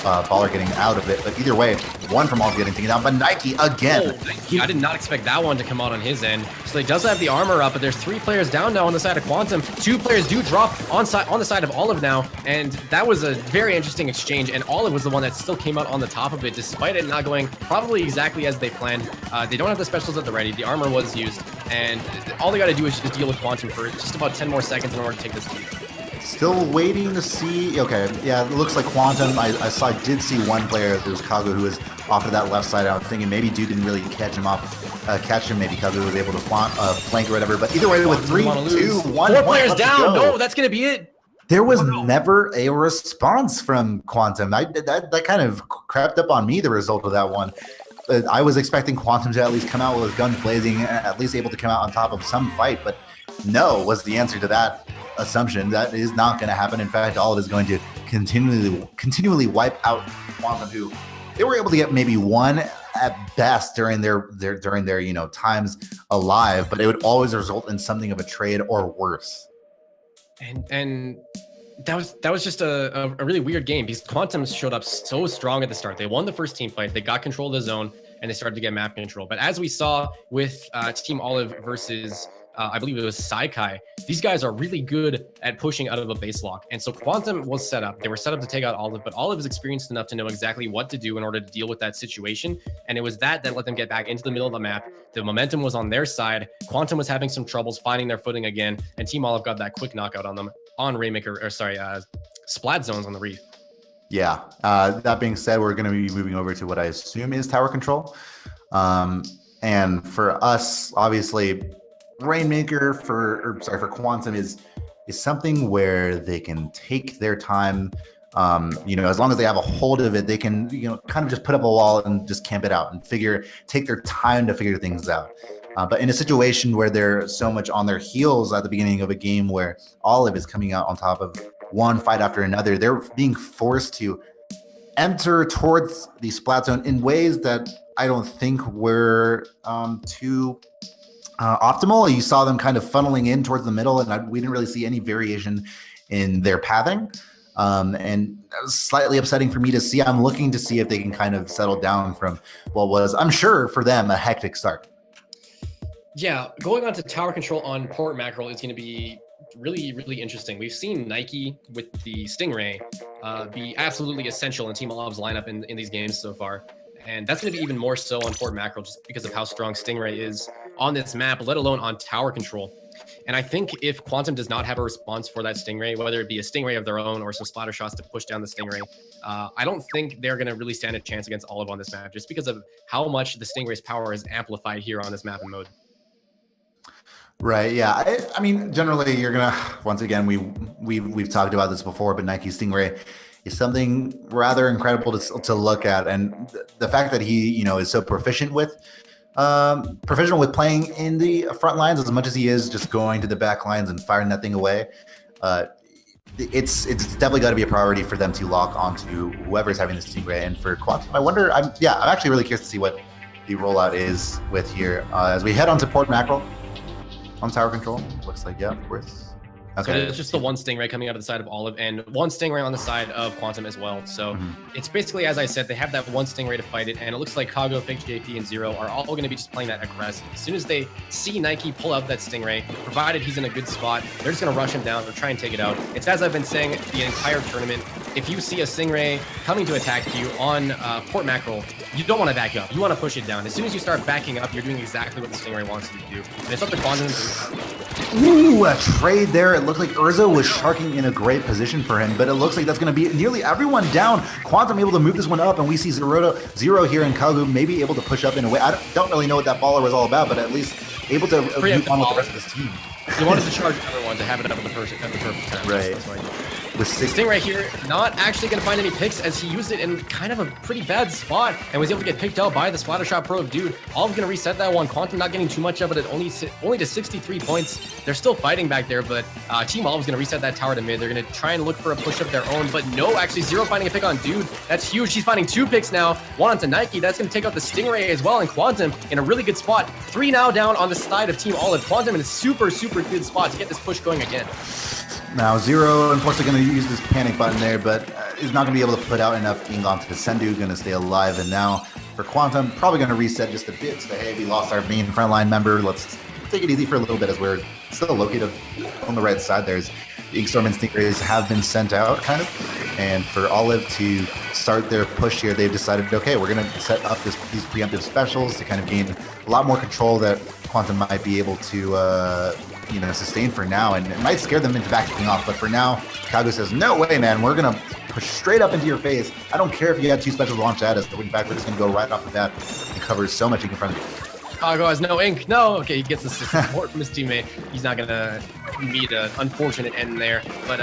Baller getting out of it. But either way, one from Olive getting taken down. But Nike again. Oh, I did not expect that one to come out on his end. So he does have the armor up, but there's 3 players down now on the side of Quantum. 2 players do drop on the side of Olive now, and that was a very interesting exchange. And Olive was the one that still came out on the top of it, despite it not going probably exactly as they planned. They don't have the specials at the ready. The armor was used, and all they got to do is just deal with Quantum for just about 10 more seconds in order to take this lead. Still waiting to see. Okay, yeah, it looks like Quantum. I did see one player. There was Kago who was off to that left side. I was thinking maybe dude didn't really catch him. Maybe Kago was able to flank or whatever. But either way, with 3, 2, 1, 4 players down. No, that's gonna be it. There was never a response from Quantum. That kind of crept up on me. The result of that one. I was expecting Quantum to at least come out with guns blazing, at least able to come out on top of some fight. But no was the answer to that assumption. That is not going to happen. In fact, Olive is going to continually wipe out Quantum, who they were able to get maybe one at best during their times alive, but it would always result in something of a trade or worse. And that was just a really weird game because Quantum showed up so strong at the start. They won the first team fight, they got control of the zone, and they started to get map control. But as we saw with Team Olive versus I believe it was Saikai, these guys are really good at pushing out of a base lock. And so Quantum was set up. They were set up to take out Olive, but Olive is experienced enough to know exactly what to do in order to deal with that situation. And it was that let them get back into the middle of the map. The momentum was on their side. Quantum was having some troubles finding their footing again, and Team Olive got that quick knockout on them on Splat Zones on the Reef. Yeah. That being said, we're going to be moving over to what I assume is tower control. And for us, obviously, Rainmaker for Quantum is something where they can take their time. As long as they have a hold of it, they can kind of just put up a wall and just camp it out and take their time to figure things out. But in a situation where they're so much on their heels at the beginning of a game where Olive is coming out on top of one fight after another, they're being forced to enter towards the splat zone in ways that I don't think were too optimal. You saw them kind of funneling in towards the middle, and we didn't really see any variation in their pathing. And that was slightly upsetting for me to see. I'm looking to see if they can kind of settle down from what was, I'm sure, for them, a hectic start. Yeah, going on to tower control on Port Mackerel is going to be really, really interesting. We've seen Nike with the Stingray be absolutely essential in Team Olive's lineup in these games so far. And that's going to be even more so on Port Mackerel just because of how strong Stingray is on this map, let alone on tower control. And I think if Quantum does not have a response for that Stingray, whether it be a Stingray of their own or some splatter shots to push down the Stingray, I don't think they're going to really stand a chance against Olive on this map just because of how much the Stingray's power is amplified here on this map and mode. Right. Yeah. I mean, generally, you're gonna once again we've talked about this before, but Nike Stingray is something rather incredible to look at, and the fact that he is so proficient with playing in the front lines as much as he is just going to the back lines and firing that thing away. It's definitely got to be a priority for them to lock onto whoever's having this Stingray. And for Quantum, I wonder. I'm actually really curious to see what the rollout is with here as we head onto Port Mackerel. On tower control, looks like, yeah, of course. Okay. So it's just the one Stingray coming out of the side of Olive and one Stingray on the side of Quantum as well. So it's basically, as I said, they have that one Stingray to fight it, and it looks like Kago, Fake JP, and Zero are all going to be just playing that aggressive. As soon as they see Nike pull out that Stingray, provided he's in a good spot, they're just going to rush him down or try and take it out. It's as I've been saying the entire tournament, if you see a Stingray coming to attack you on Port Mackerel, you don't want to back up. You want to push it down. As soon as you start backing up, you're doing exactly what the Stingray wants you to do. And it's up to Quantum to... Ooh, a trade there. It looked like Urza was sharking in a great position for him, but it looks like that's going to be nearly everyone down. Quantum able to move this one up, and we see Zero here and Kagu maybe able to push up in a way. I don't really know what that baller was all about, but at least able to move Preemptive on with the volley. rest of his team. He wanted to charge everyone to have it up at the perfect time. Right. That's why With six, Stingray here, not actually going to find any picks as he used it in kind of a pretty bad spot and was able to get picked out by the Splattershot Pro of Dude. Olive going to reset that one. Quantum not getting too much of it at only to 63 points. They're still fighting back there, but Team Olive's going to reset that tower to mid. They're going to try and look for a push of their own, but no, actually Zero finding a pick on Dude. That's huge. He's finding 2 picks now. One onto Nike. That's going to take out the Stingray as well, and Quantum in a really good spot. 3 now down on the side of Team Olive. Quantum in a super good spot to get this push going again. now Zero unfortunately going to use this panic button there, but is not going to be able to put out enough ink onto Sendu, going to stay alive. And now for Quantum, probably going to reset just a bit. So hey, we lost our main frontline member. Let's take it easy for a little bit as we're still located on the right side. There's the Inkstorm and Stingrays have been sent out kind of. And for Olive to start their push here, they've decided, okay, we're going to set up these preemptive specials to kind of gain a lot more control that Quantum might be able to sustain for now, and it might scare them into backing off. But for now, Kago says, no way, man, we're gonna push straight up into your face. I don't care if you had 2 specials launched at us. In fact, we're just gonna go right off the bat and cover so much in front of you. Kago has no ink. No. Okay, he gets the support from his teammate. He's not gonna meet an unfortunate end there. But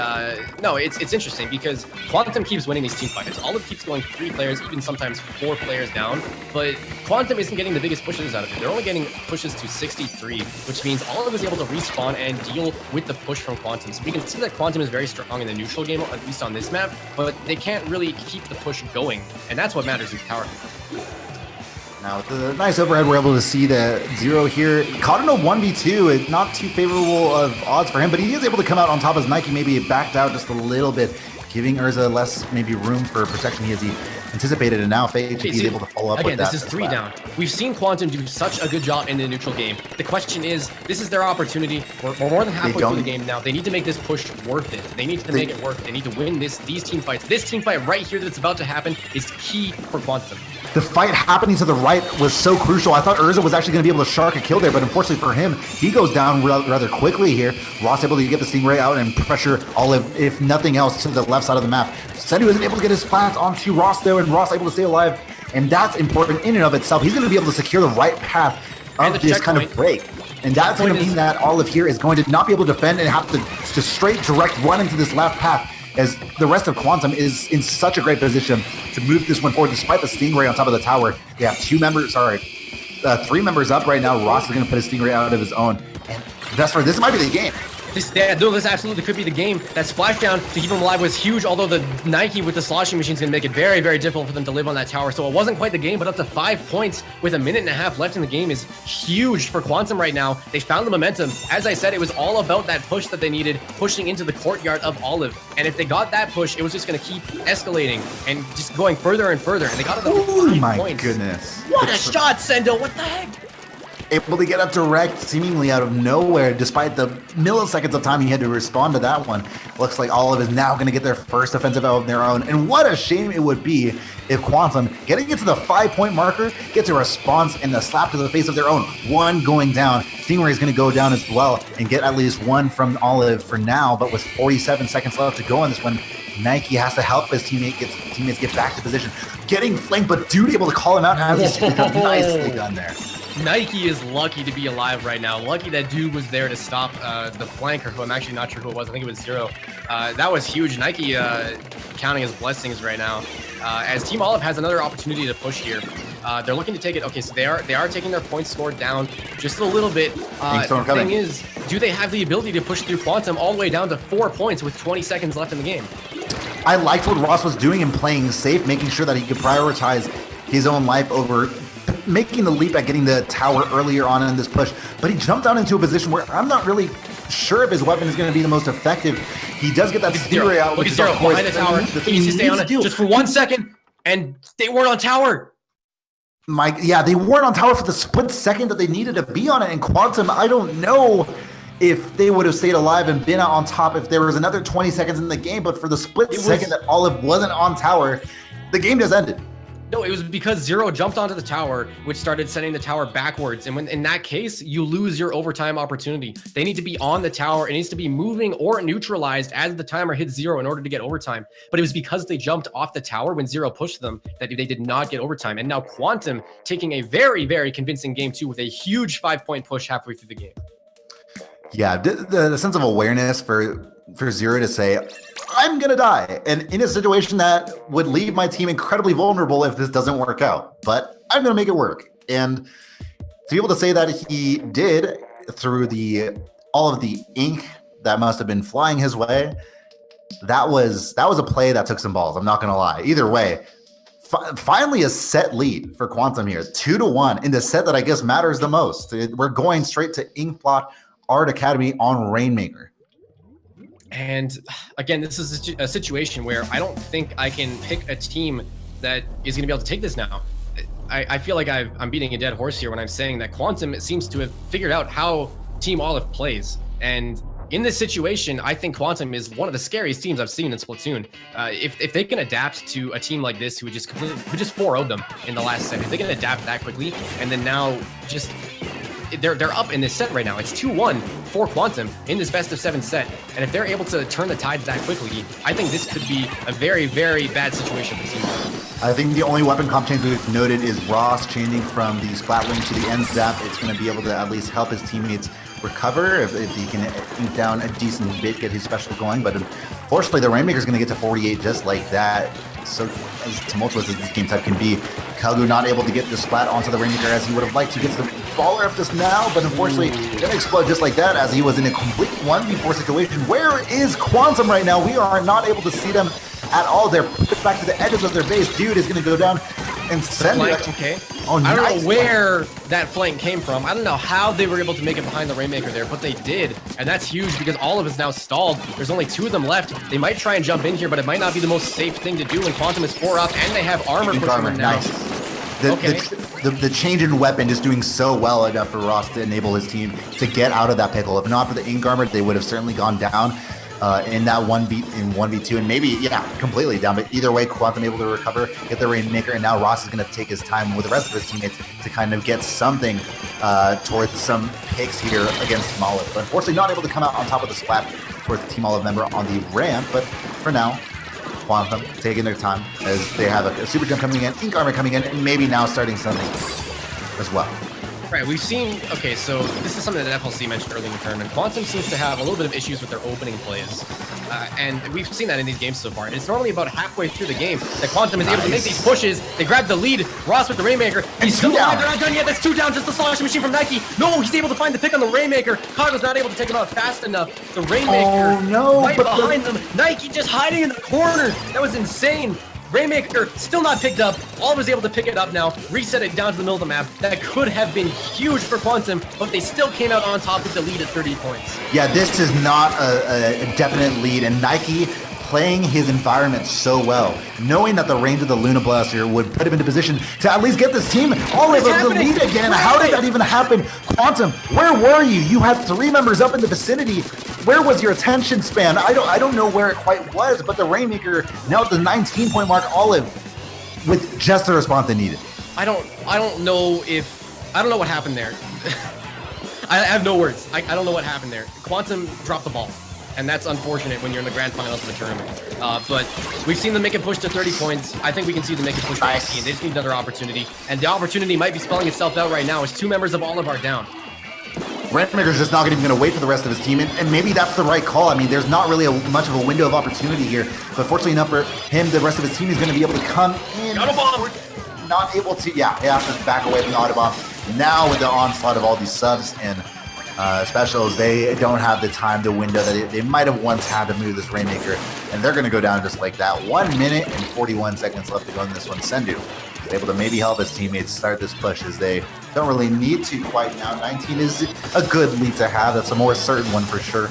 no, it's interesting because Quantum keeps winning these team fights. Olive keeps going 3 players, even sometimes 4 players down. But Quantum isn't getting the biggest pushes out of it. They're only getting pushes to 63, which means Olive is able to respawn and deal with the push from Quantum. So we can see that Quantum is very strong in the neutral game, at least on this map, but they can't really keep the push going. And that's what matters in power. Now with the nice overhead, we're able to see that Zero here caught in a 1v2. It's not too favorable of odds for him, but he is able to come out on top as Nike maybe backed out just a little bit, giving Urza less maybe room for protection as he anticipated, and now Fade is able to follow up again, with that. This is 3 down. We've seen Quantum do such a good job in the neutral game. The question is, this is their opportunity. We're more than halfway through the game now. They need to make this push worth it. They need to make it work. They need to win these team fights. This team fight right here that's about to happen is key for Quantum. The fight happening to the right was so crucial. I thought Urza was actually going to be able to shark a kill there, but unfortunately for him, he goes down rather quickly here. Ross able to get the Stingray out and pressure Olive, if nothing else, to the left side of the map. Sendu isn't able to get his splats onto Ross though, and Ross able to stay alive, and that's important in and of itself. He's going to be able to secure the right path of this kind of break. And that's going to mean that Olive here is going to not be able to defend and have to just straight direct run into this left path, as the rest of Quantum is in such a great position to move this one forward despite the Stingray on top of the tower. They have 3 members up right now. Ross is going to put his Stingray out of his own. And Vesper, this might be the game. This absolutely could be the game. That splashdown to keep him alive was huge, although the Nike with the sloshing machine is going to make it very difficult for them to live on that tower. So it wasn't quite the game, but up to 5 points with 1.5 minutes left in the game is huge for Quantum right now. They found the momentum. As I said, it was all about that push that they needed, pushing into the courtyard of Olive. And if they got that push, it was just going to keep escalating and just going further and further. And they got it up to 5 Oh my points. goodness. What a shot, Sendo. What the heck? Able to get a direct seemingly out of nowhere despite the milliseconds of time he had to respond to that one. Looks like Olive is now going to get their first offensive out of their own, and what a shame it would be if Quantum, getting into the 5-point marker, gets a response and a slap to the face of their own. 1 going down. Stingray is going to go down as well and get at least 1 from Olive for now, but with 47 seconds left to go on this one, Nike has to help his teammates get back to position. Getting flanked, but Dude able to call him out as he's nicely done there. Nike is lucky to be alive right now. Lucky that Dude was there to stop the flanker, who I'm actually not sure who it was. I think it was Zero. That was huge. Nike counting his blessings right now. As Team Olive has another opportunity to push here. They're looking to take it. Okay, so they are taking their points scored down just a little bit. The thing is, do they have the ability to push through Quantum all the way down to 4 points with 20 seconds left in the game? I liked what Ross was doing and playing safe, making sure that he could prioritize his own life over making the leap at getting the tower earlier on in this push, but he jumped down into a position where I'm not really sure if his weapon is going to be the most effective. He does get that Stingray out. Look at Zero behind the tower. He needs to stay on it just for 1 second, and they weren't on tower. Yeah, they weren't on tower for the split second that they needed to be on it, and Quantum, I don't know if they would have stayed alive and been on top if there was another 20 seconds in the game, but for the split second that Olive wasn't on tower, the game just ended. No, it was because Zero jumped onto the tower, which started sending the tower backwards. And when in that case, you lose your overtime opportunity. They need to be on the tower. It needs to be moving or neutralized as the timer hits 0 in order to get overtime. But it was because they jumped off the tower when Zero pushed them that they did not get overtime. And now Quantum taking a very, very convincing game 2 with a huge 5-point push halfway through the game. Yeah, the sense of awareness for Zero to say, I'm going to die. And in a situation that would leave my team incredibly vulnerable if this doesn't work out. But I'm going to make it work. And to be able to say that he did through all of the ink that must have been flying his way, that was a play that took some balls. I'm not going to lie. Either way, finally a set lead for Quantum here. 2-1 in the set that I guess matters the most. We're going straight to Inkblot Art Academy on Rainmaker. And again, this is a situation where I don't think I can pick a team that is going to be able to take this now. I feel like I'm beating a dead horse here when I'm saying that Quantum seems to have figured out how Team Olive plays. And in this situation, I think Quantum is one of the scariest teams I've seen in Splatoon. If they can adapt to a team like this who just 4-0'd them in the last set, if they can adapt that quickly, and then now just they're up in this set right now. It's 2-1 for Quantum in this best of 7 set. And if they're able to turn the tides that quickly, I think this could be a very, very bad situation for Team Olive. I think the only weapon comp change we've noted is Ross changing from the Splat Wing to the end zap. It's going to be able to at least help his teammates recover if he can ink down a decent bit, get his special going. But unfortunately, the Rainmaker's going to get to 48 just like that. So as tumultuous as this game type can be, Kalgu not able to get the splat onto the Rainmaker as he would have liked to get the baller up this now, but unfortunately gonna explode just like that as he was in a complete 1v4 situation. Where is Quantum right now? We are not able to see them at all. They're pushed back to the edges of their base. Dude is gonna go down and send it. Okay. Oh, I don't nice know where that flank came from. I don't know how they were able to make it behind the Rainmaker there, but they did. And that's huge because all of us now stalled. There's only 2 of them left. They might try and jump in here, but it might not be the most safe thing to do when Quantum is 4 up and they have armor pushing them now. Nice. The change in weapon is doing so well enough for Ross to enable his team to get out of that pickle. If not for the ink armor, they would have certainly gone down in that 1v2 and maybe, completely down. But either way, Quantum able to recover, get the Rainmaker, and now Ross is going to take his time with the rest of his teammates to kind of get something towards some picks here against Team Olive. But unfortunately, not able to come out on top of the splat towards the Team Olive member on the ramp. But for now, Quantum taking their time as they have a super jump coming in, ink armor coming in, and maybe now starting something as well. Right, we've seen, okay, so this is something that FLC mentioned early in the tournament. Quantum seems to have a little bit of issues with their opening plays. And we've seen that in these games so far. And it's normally about halfway through the game that Quantum is able to make these pushes. They grab the lead. Ross with the Rainmaker. He's still alive. They're not done yet. That's 2 down. Just the slashing machine from Nike. No, he's able to find the pick on the Rainmaker. Kago's not able to take him out fast enough. The Rainmaker right behind them. Nike just hiding in the corner. That was insane. Rainmaker still not picked up. Olive was able to pick it up now, reset it down to the middle of the map. That could have been huge for Quantum, but they still came out on top with the lead at 30 points. Yeah, this is not a definite lead, and Nike playing his environment so well, knowing that the range of the Luna Blaster would put him into position to at least get this team Olive the lead again. How did that even happen? Quantum, where were you? You had 3 members up in the vicinity. Where was your attention span? I don't know where it quite was, but the Rainmaker now at the 19-point mark, Olive with just the response they needed. I don't know what happened there. I have no words. I don't know what happened there. Quantum dropped the ball, and that's unfortunate when you're in the grand finals of the tournament. But we've seen them make it push to 30 points. I think we can see them make it push to 18. They just need another opportunity, and the opportunity might be spelling itself out right now as 2 members of Olive are down. Rainmaker's just not even going to wait for the rest of his team, and maybe that's the right call. I mean, there's not really much of a window of opportunity here, but fortunately enough for him, the rest of his team is going to be able to come in. Autobomb! Not able to, he has to back away from the Autobomb. Now with the onslaught of all these subs and specials, they don't have the time, the window that they might have once had to move this Rainmaker, and they're going to go down just like that. 1 minute and 41 seconds left to go in this one. Sendu able to maybe help his teammates start this push as they don't really need to quite now. 19 is a good lead to have. That's a more certain one for sure.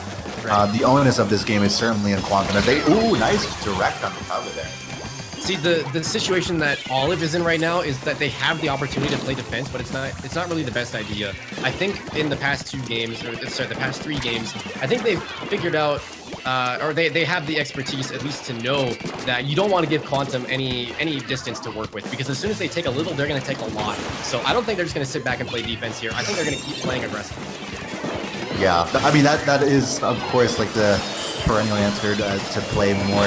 The onus of this game is certainly in Quantum as they, nice direct on the cover there. See, the situation that Olive is in right now is that they have the opportunity to play defense, but it's not really the best idea. I think in the past 2 games, or sorry, the past 3 games, I think they've figured out, or they have the expertise at least to know that you don't want to give Quantum any distance to work with, because as soon as they take a little, they're going to take a lot. So I don't think they're just going to sit back and play defense here. I think they're going to keep playing aggressive. Yeah, I mean that is of course like the perennial answer to play more.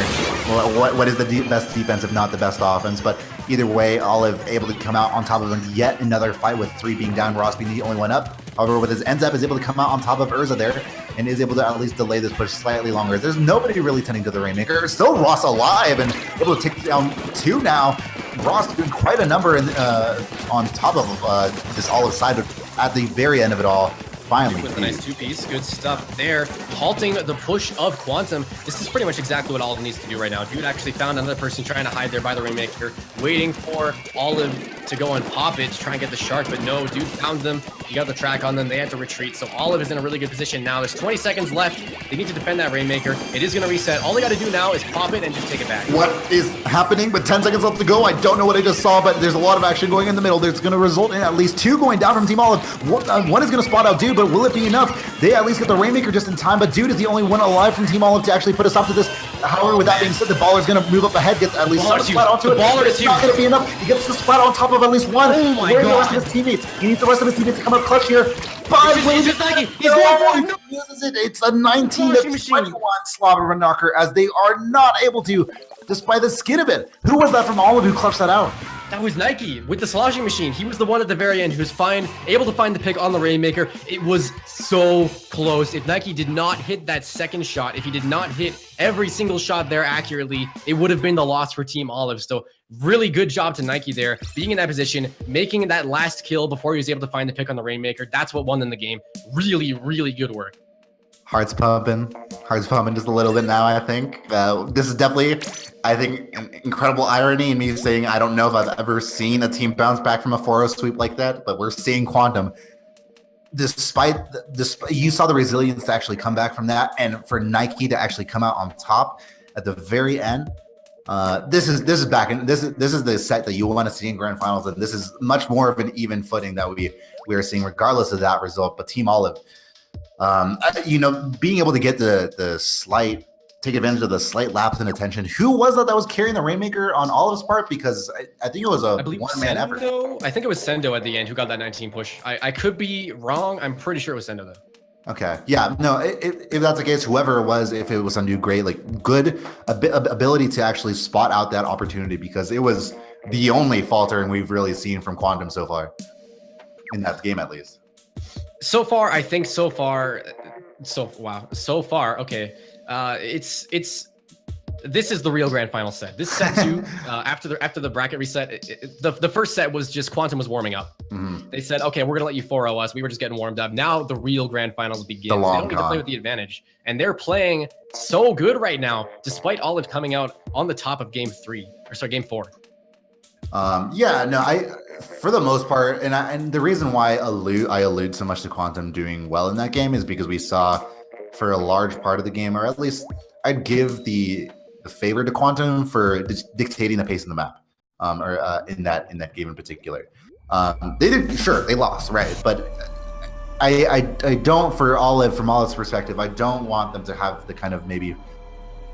Well, what is the best defense if not the best offense? But either way, Olive able to come out on top of yet another fight with 3 being down, Ross being the only one up. However, with his ends up, is able to come out on top of Urza there and is able to at least delay this push slightly longer. There's nobody really tending to the Rainmaker. Still Ross alive and able to take down 2 now. Ross doing quite a number on top of this Olive side at the very end of it all. Finally, with a nice 2-piece, good stuff there. Halting the push of Quantum. This is pretty much exactly what Olive needs to do right now. Dude actually found another person trying to hide there by the Rainmaker, waiting for Olive to go and pop it to try and get the shark, but no, dude found them. He got the track on them. They had to retreat, so Olive is in a really good position now. There's 20 seconds left. They need to defend that Rainmaker. It is going to reset. All they got to do now is pop it and just take it back. What is happening with 10 seconds left to go? I don't know what I just saw, but there's a lot of action going in the middle. There's going to result in at least 2 going down from Team Olive. One is going to spot out Dude, but will it be enough? They at least get the Rainmaker just in time, but Dude is the only one alive from Team Olive to actually put us up to this. However, with that being said, the Baller's going to move up ahead, get at least some splat onto it. The Baller is huge. Not going to be enough. He gets the splat on top of at least 1. Oh my Where's God. the rest of his teammates? He needs the rest of his teammates to come up clutch here. But He's just lagging. He's going for it. No. Uses it. It's a 19 to 21 slobber knocker as they are not able to, despite the skin of it. Who was that from Olive who clutched that out? That was Nike with the sloshing machine. He was the one at the very end who was able to find the pick on the Rainmaker. It was so close. If Nike did not hit that second shot, if he did not hit every single shot there accurately, it would have been the loss for Team Olive. So really good job to Nike there, being in that position, making that last kill before he was able to find the pick on the Rainmaker. That's what won them the game. Really, really good work. Hearts pumping just a little bit now, I think. This is definitely, I think, an incredible irony in me saying I don't know if I've ever seen a team bounce back from a 4-0 sweep like that, but we're seeing Quantum. Despite you saw the resilience to actually come back from that, and for Nike to actually come out on top at the very end. This is the set that you want to see in grand finals, and this is much more of an even footing that we are seeing regardless of that result. But Team Olive, being able to get take advantage of the slight lapse in attention. Who was that was carrying the Rainmaker on Olive's part? Because I think it was a one-man effort. I think it was Sendo at the end who got that 19 push. I could be wrong. I'm pretty sure it was Sendo though. Okay. Yeah. No. If that's the case, whoever it was, if it was Sendo, great. Like good ability to actually spot out that opportunity, because it was the only faltering we've really seen from Quantum so far in that game, at least. So far, okay. This is the real grand final set. This set 2, after the bracket reset, the first set was just Quantum was warming up. Mm-hmm. They said, okay, we're gonna let you 4-0 us. We were just getting warmed up. Now the real grand finals begin. They don't need to play with the advantage, and they're playing so good right now, despite Olive coming out on the top of game 4. For the most part, and the reason why I allude so much to Quantum doing well in that game is because we saw for a large part of the game, or at least I'd give the favor to Quantum for dictating the pace of the map, in that game in particular. They lost, right? But I don't, from Olive's perspective, I don't want them to have the kind of maybe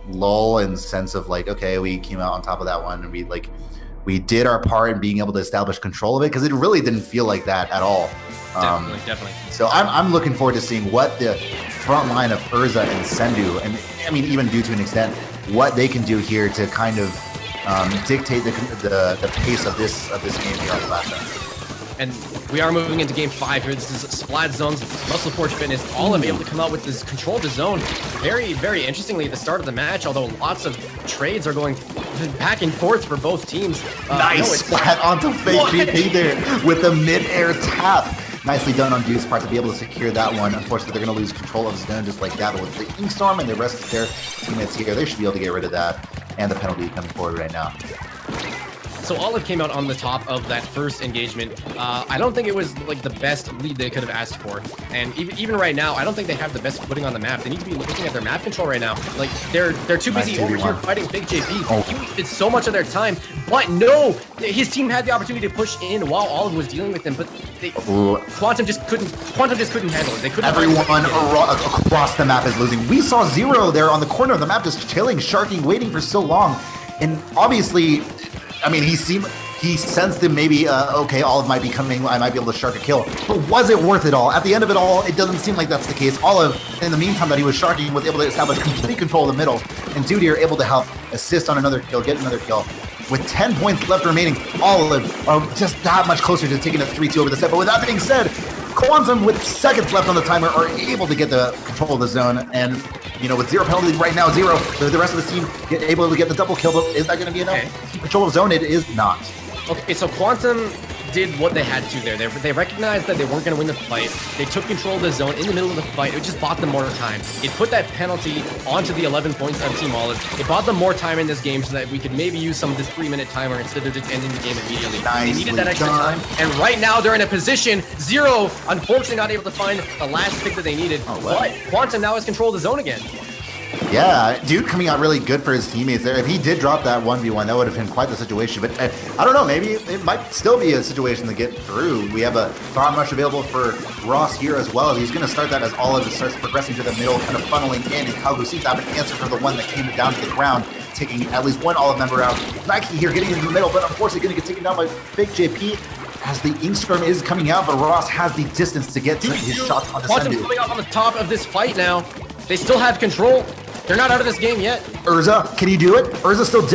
lull and sense of like, okay, we came out on top of that one and we did our part in being able to establish control of it, because it really didn't feel like that at all. Definitely. So I'm looking forward to seeing what the front line of Urza and Sendu, and I mean even Due to an extent, what they can do here to kind of dictate the pace of this game here on the last end. And we are moving into game 5 here. This is Splat Zones, Muscle Forge Fitness, all of them able to come out with this control the zone. Very, very interestingly at the start of the match, although lots of trades are going back and forth for both teams. Nice splat onto fake GP there with the mid-air tap. Nicely done on Dude's part to be able to secure that one. Unfortunately, they're going to lose control of the zone just like that, but with the Inkstorm and the rest of their teammates here, they should be able to get rid of that and the penalty coming forward right now. So Olive came out on the top of that first engagement. I don't think it was like the best lead they could have asked for. And even right now, I don't think they have the best footing on the map. They need to be looking at their map control right now. Like they're too busy over here fighting Big JP. Oh. He wasted so much of their time. But no, his team had the opportunity to push in while Olive was dealing with them. But Quantum just couldn't handle it. They couldn't. Everyone across the map is losing. We saw Zero there on the corner of the map just chilling, sharking, waiting for so long. And obviously, I mean, he sensed that maybe, okay, Olive might be coming, I might be able to shark a kill. But was it worth it all? At the end of it all, it doesn't seem like that's the case. Olive, in the meantime that he was sharking, was able to establish complete control of the middle. And Dude here able to help assist on another kill, get another kill. With 10 points left remaining, Olive are just that much closer to taking a 3-2 over the set. But with that being said, Quantum, with seconds left on the timer, are able to get the control of the zone. And, you know, with 0 penalty right now, 0, the rest of the team able to get the double kill. But is that going to be enough? Okay. Keep control of the zone? It is not. Okay, so Quantum did what they had to there. They recognized that they weren't going to win the fight. They took control of the zone in the middle of the fight. It just bought them more time. It put that penalty onto the 11 points on Team Olive. It bought them more time in this game so that we could maybe use some of this 3-minute timer instead of just ending the game immediately. They needed that extra time. And right now they're in a position, Zero, unfortunately not able to find the last pick that they needed. But Quantum now has control of the zone again. Yeah, Dude coming out really good for his teammates there. If he did drop that 1v1, that would have been quite the situation. But I don't know, maybe it might still be a situation to get through. We have a Thought Rush available for Ross here as well. He's going to start that as Olive starts progressing to the middle, kind of funneling in. And Calgo seems to have an answer for the one that came down to the ground, taking at least one Olive member out. Nike here getting into the middle, but unfortunately going to get taken down by Fake JP. As the Inkstorm is coming out, but Ross has the distance to get to his shots on the Quantum's coming out on the top of this fight now. They still have control. They're not out of this game yet. Urza, can he do it? Urza's still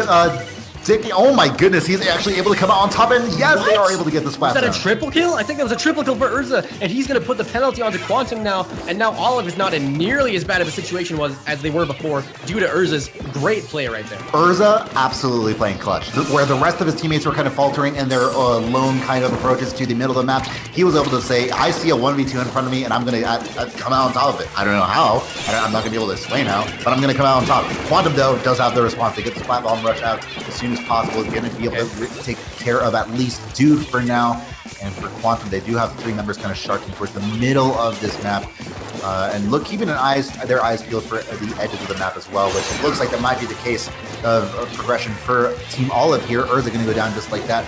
oh my goodness, he's actually able to come out on top, and yes, they are able to get the splash. Was that a triple kill? I think that was a triple kill for Urza, and he's going to put the penalty onto Quantum now, and now Olive is not in nearly as bad of a situation as they were before due to Urza's great play right there. Urza absolutely playing clutch. Where the rest of his teammates were kind of faltering in their lone kind of approaches to the middle of the map, he was able to say, I see a 1v2 in front of me, and I'm going to come out on top of it. I don't know how. I'm not going to be able to explain how, but I'm going to come out on top. Quantum, though, does have the response. They get the splat bomb rush out as soon as possible. Going to be able to take care of at least Dude for now. And for Quantum, they do have 3 members kind of sharking towards the middle of this map. And look, keeping their eyes peeled for the edges of the map as well, which it looks like that might be the case of progression for Team Olive here. Urza going to go down just like that.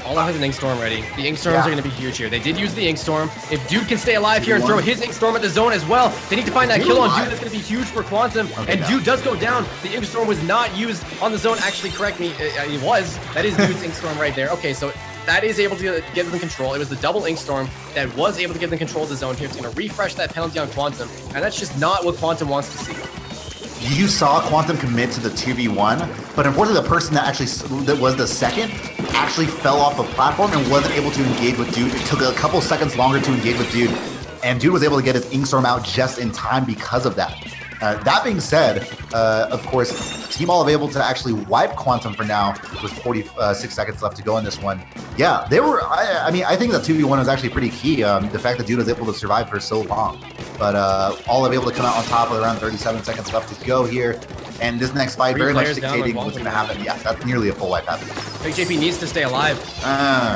Olive has an Inkstorm ready. The Inkstorms are going to be huge here. They did use the Inkstorm. If Dude can stay alive here and throw his Inkstorm at the zone as well, they need to find that kill on Dude. That's going to be huge for Quantum. Okay, and Dude does go down. The Inkstorm was not used on the zone. Actually, correct me. It was. That is Dude's Inkstorm right there. Okay, so that is able to give them control. It was the double Inkstorm that was able to give them control of the zone here. It's going to refresh that penalty on Quantum. And that's just not what Quantum wants to see. You saw Quantum commit to the 2v1, but unfortunately the person that was the second actually fell off the platform and wasn't able to engage with Dude. It took a couple seconds longer to engage with Dude, and Dude was able to get his Inkstorm out just in time because of that. That being said, of course, Team Olive able to actually wipe Quantum for now with 46 seconds left to go in this one. Yeah, they were, I mean, I think that 2v1 was actually pretty key. The fact that Dude was able to survive for so long. But Olive able to come out on top with around 37 seconds left to go here. And this next fight very much dictating what's going to happen. Yeah, that's nearly a full wipe happening. Big JP needs to stay alive.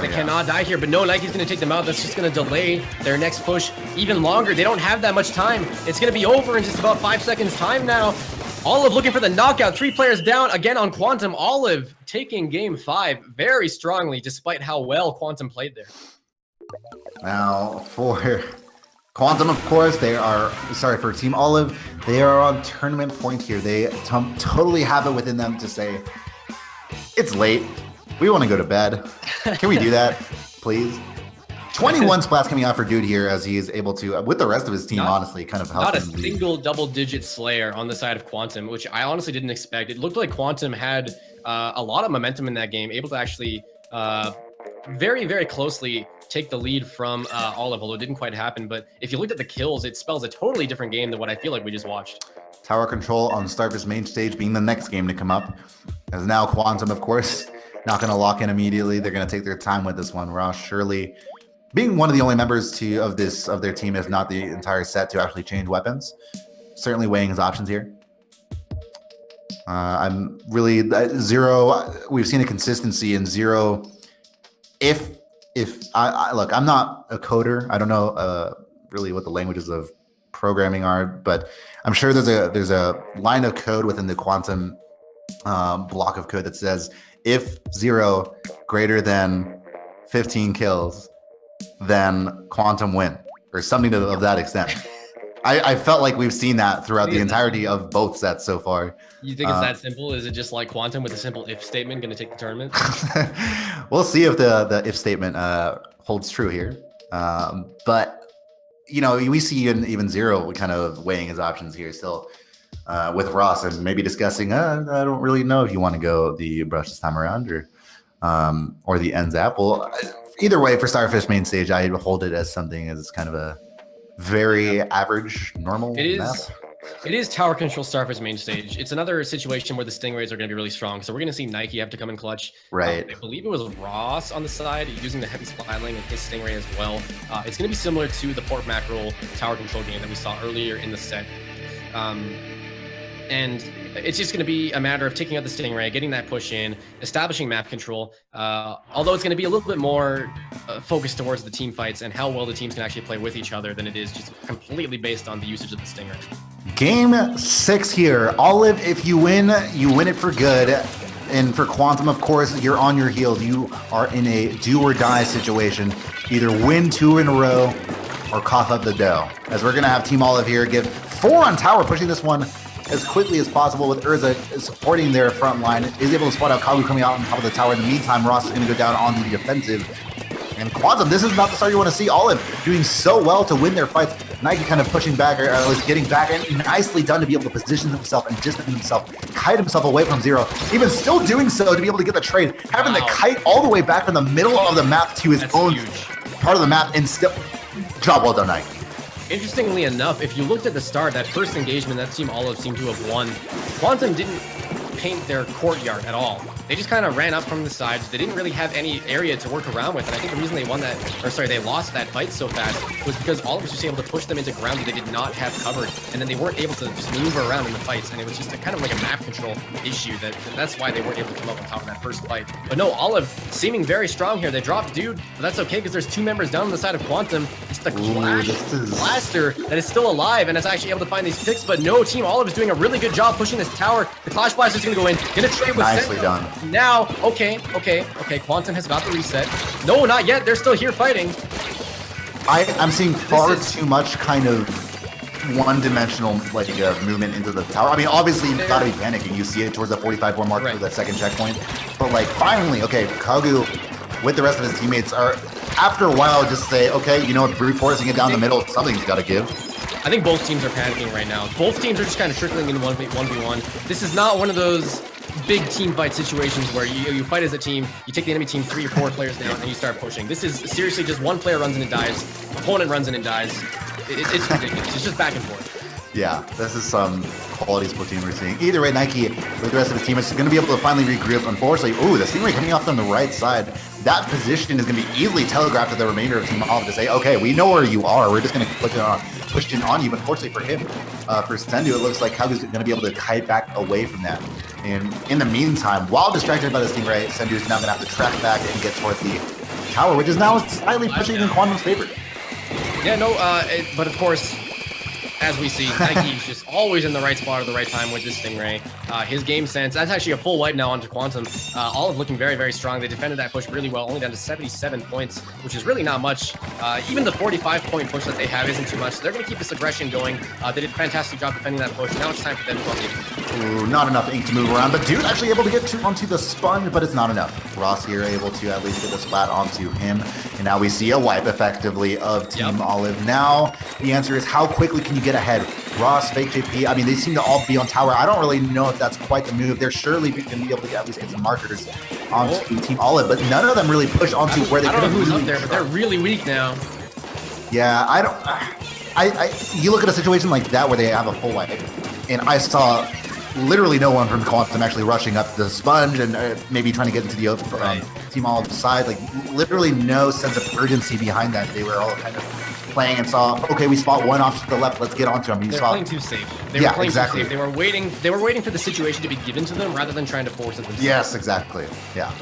They cannot die here, but no, Nike's going to take them out. That's just going to delay their next push even longer. They don't have that much time. It's going to be over in just about 5 seconds time now. Olive looking for the knockout. 3 players down again on Quantum. Olive taking game 5 very strongly, despite how well Quantum played there. Now for Quantum, of course, for Team Olive, they are on tournament point here. They totally have it within them to say, it's late. We want to go to bed. Can we do that, please? 21 splats coming out for Dude here as he is able to, with the rest of his team, honestly, kind of help Not a him single double-digit Slayer on the side of Quantum, which I honestly didn't expect. It looked like Quantum had a lot of momentum in that game, able to actually very, very closely take the lead from Olive, although it didn't quite happen. But if you looked at the kills, it spells a totally different game than what I feel like we just watched. Tower control on Starfish main stage being the next game to come up. As now Quantum, of course, not going to lock in immediately. They're going to take their time with this one. Ross surely being one of the only members of their team, if not the entire set, to actually change weapons. Certainly weighing his options here. I'm really Zero. We've seen a consistency in Zero. If I look, I'm not a coder. I don't know really what the languages of programming are, but I'm sure there's a line of code within the Quantum block of code that says if Zero greater than 15 kills, then Quantum win, or something of that extent. I felt like we've seen that throughout the entirety of both sets so far. You think it's that simple? Is it just like Quantum with a simple if statement going to take the tournament? We'll see if the if statement holds true here. But, you know, we see even Zero kind of weighing his options here still with Ross and maybe discussing, I don't really know if you want to go the brush this time around or the ends apple. Either way, for Starfish main stage, I hold it as something as kind of a very average, normal map. It is tower control Starfish main stage. It's another situation where the Stingrays are going to be really strong. So we're going to see Nike have to come in clutch. Right. I believe it was Ross on the side using the heavy splatling and his Stingray as well. It's going to be similar to the Port Mackerel tower control game that we saw earlier in the set. And it's just going to be a matter of taking out the Stingray, getting that push in, establishing map control. Although it's going to be a little bit more focused towards the team fights and how well the teams can actually play with each other than it is just completely based on the usage of the Stingray. Game 6 here. Olive, if you win it for good. And for Quantum, of course, you're on your heels. You are in a do or die situation. Either win 2 in a row or cough up the dough. As we're going to have Team Olive here give 4 on tower, pushing this one as quickly as possible with Urza supporting their front line. Is able to spot out Kagu coming out on top of the tower. In the meantime, Ross is going to go down on the defensive. And Quantum, this is not the start you want to see. Olive doing so well to win their fights. Nike kind of pushing back, or at least getting back, and nicely done to be able to position himself and distance himself, kite himself away from Zero. Even still doing so to be able to get the trade, having the kite all the way back from the middle of the map to his own part of the map, and still, job well done, Nike. Interestingly enough, if you looked at the start, that first engagement that Team Olive seemed to have won, Quantum didn't paint their courtyard at all. They just kind of ran up from the sides. They didn't really have any area to work around with. And I think the reason they lost that fight so fast was because Olive was just able to push them into ground that they did not have covered. And then they weren't able to just maneuver around in the fights. And it was just kind of like a map control issue that's why they weren't able to come up on top of that first fight. But no, Olive seeming very strong here. They dropped Dude, but that's okay because there's 2 members down on the side of Quantum. It's the Blaster that is still alive and is actually able to find these picks. But no, Team Olive is doing a really good job pushing this tower. The Clash Blaster is going to go in. Gonna trade with Nicely done. Now, okay. Quantum has got the reset. No, not yet. They're still here fighting. I'm seeing far too much kind of one-dimensional movement into the tower. I mean, obviously you've got to be panicking. You see it towards the 45-4 mark for the second checkpoint. But like, finally, okay, Kagu with the rest of his teammates are, after a while, just say, okay, you know what, brute forcing it down the middle, something's got to give. I think both teams are panicking right now. Both teams are just kind of trickling into 1v1. This is not one of those big team fight situations where you fight as a team, you take the enemy team 3 or 4 players down, and you start pushing. This is seriously just one player runs in and dies, opponent runs in and dies. It's ridiculous. It's just back and forth. Yeah, this is some quality Splatoon we're seeing. Either way, Nike, with the rest of his team, is going to be able to finally regroup. Unfortunately, the Stingray coming off on the right side. That position is going to be easily telegraphed to the remainder of Team Olive to say, okay, we know where you are. We're just going to push it on you. But unfortunately for him, for Sendu, it looks like Kagu's going to be able to kite back away from that. And in the meantime, while distracted by the Stingray, Sendu is now going to have to track back and get towards the tower, which is now slightly pushing in Quantum's favor. Yeah, no, but of course, as we see, Nike's just always in the right spot at the right time with this Stingray. His game sense, that's actually a full wipe now onto Quantum. Olive looking very, very strong. They defended that push really well, only down to 77 points, which is really not much. Even the 45-point push that they have isn't too much. So they're going to keep this aggression going. They did a fantastic job defending that push. Now it's time for them to go. Ooh, not enough ink to move around, but Dude actually able to get onto the sponge, but it's not enough. Ross here able to at least get the splat onto him. And now we see a wipe effectively of Team Olive. Now the answer is how quickly can you get ahead? Ross, Fake JP, I mean, they seem to all be on tower. I don't really know if that's quite the move. They're surely going to be able to at least get some markers onto Team Olive, but none of them really push onto where they could have. I don't know who's up there, but they're really weak now. Yeah, you look at a situation like that where they have a full wipe, and I saw literally no one from Quantum actually rushing up the sponge and maybe trying to get into the Team Olive side. Like, literally no sense of urgency behind that. They were all kind of playing and saw, okay, we spot one off to the left, let's get onto him. They're playing too safe. They were playing too safe. They were waiting for the situation to be given to them rather than trying to force it themselves. Yes, exactly. Yeah.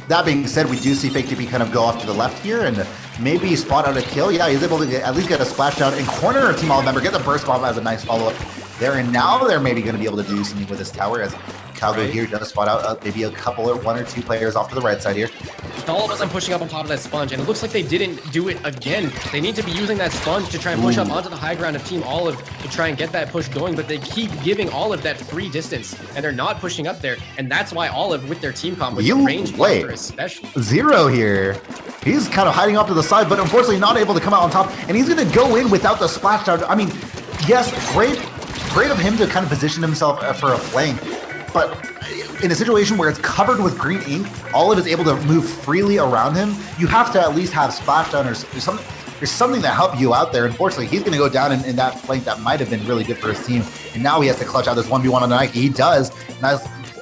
That being said, we do see Fake TP kind of go off to the left here and maybe spot out a kill. Yeah, he's able to at least get a splashdown and corner a Team Olive member, get the burst bomb as a nice follow-up there. And now they're maybe going to be able to do something with this tower as Calgo here does spot out maybe a couple or one or two players off to the right side here. All of us, I'm pushing up on top of that sponge, and it looks like they didn't do it again. They need to be using that sponge to try and push up onto the high ground of Team Olive to try and get that push going, but they keep giving Olive that free distance, and they're not pushing up there, and that's why Olive, with their team comp, with the range monster especially. Zero here. He's kind of hiding off to the side, but unfortunately not able to come out on top, and he's going to go in without the splashdown. I mean, yes, great of him to kind of position himself for a flank, but in a situation where it's covered with green ink, Olive is able to move freely around him. You have to at least have splashdown or something. There's something to help you out there. Unfortunately, he's going to go down in that flank that might have been really good for his team. And now he has to clutch out this 1v1 on Nike. He does.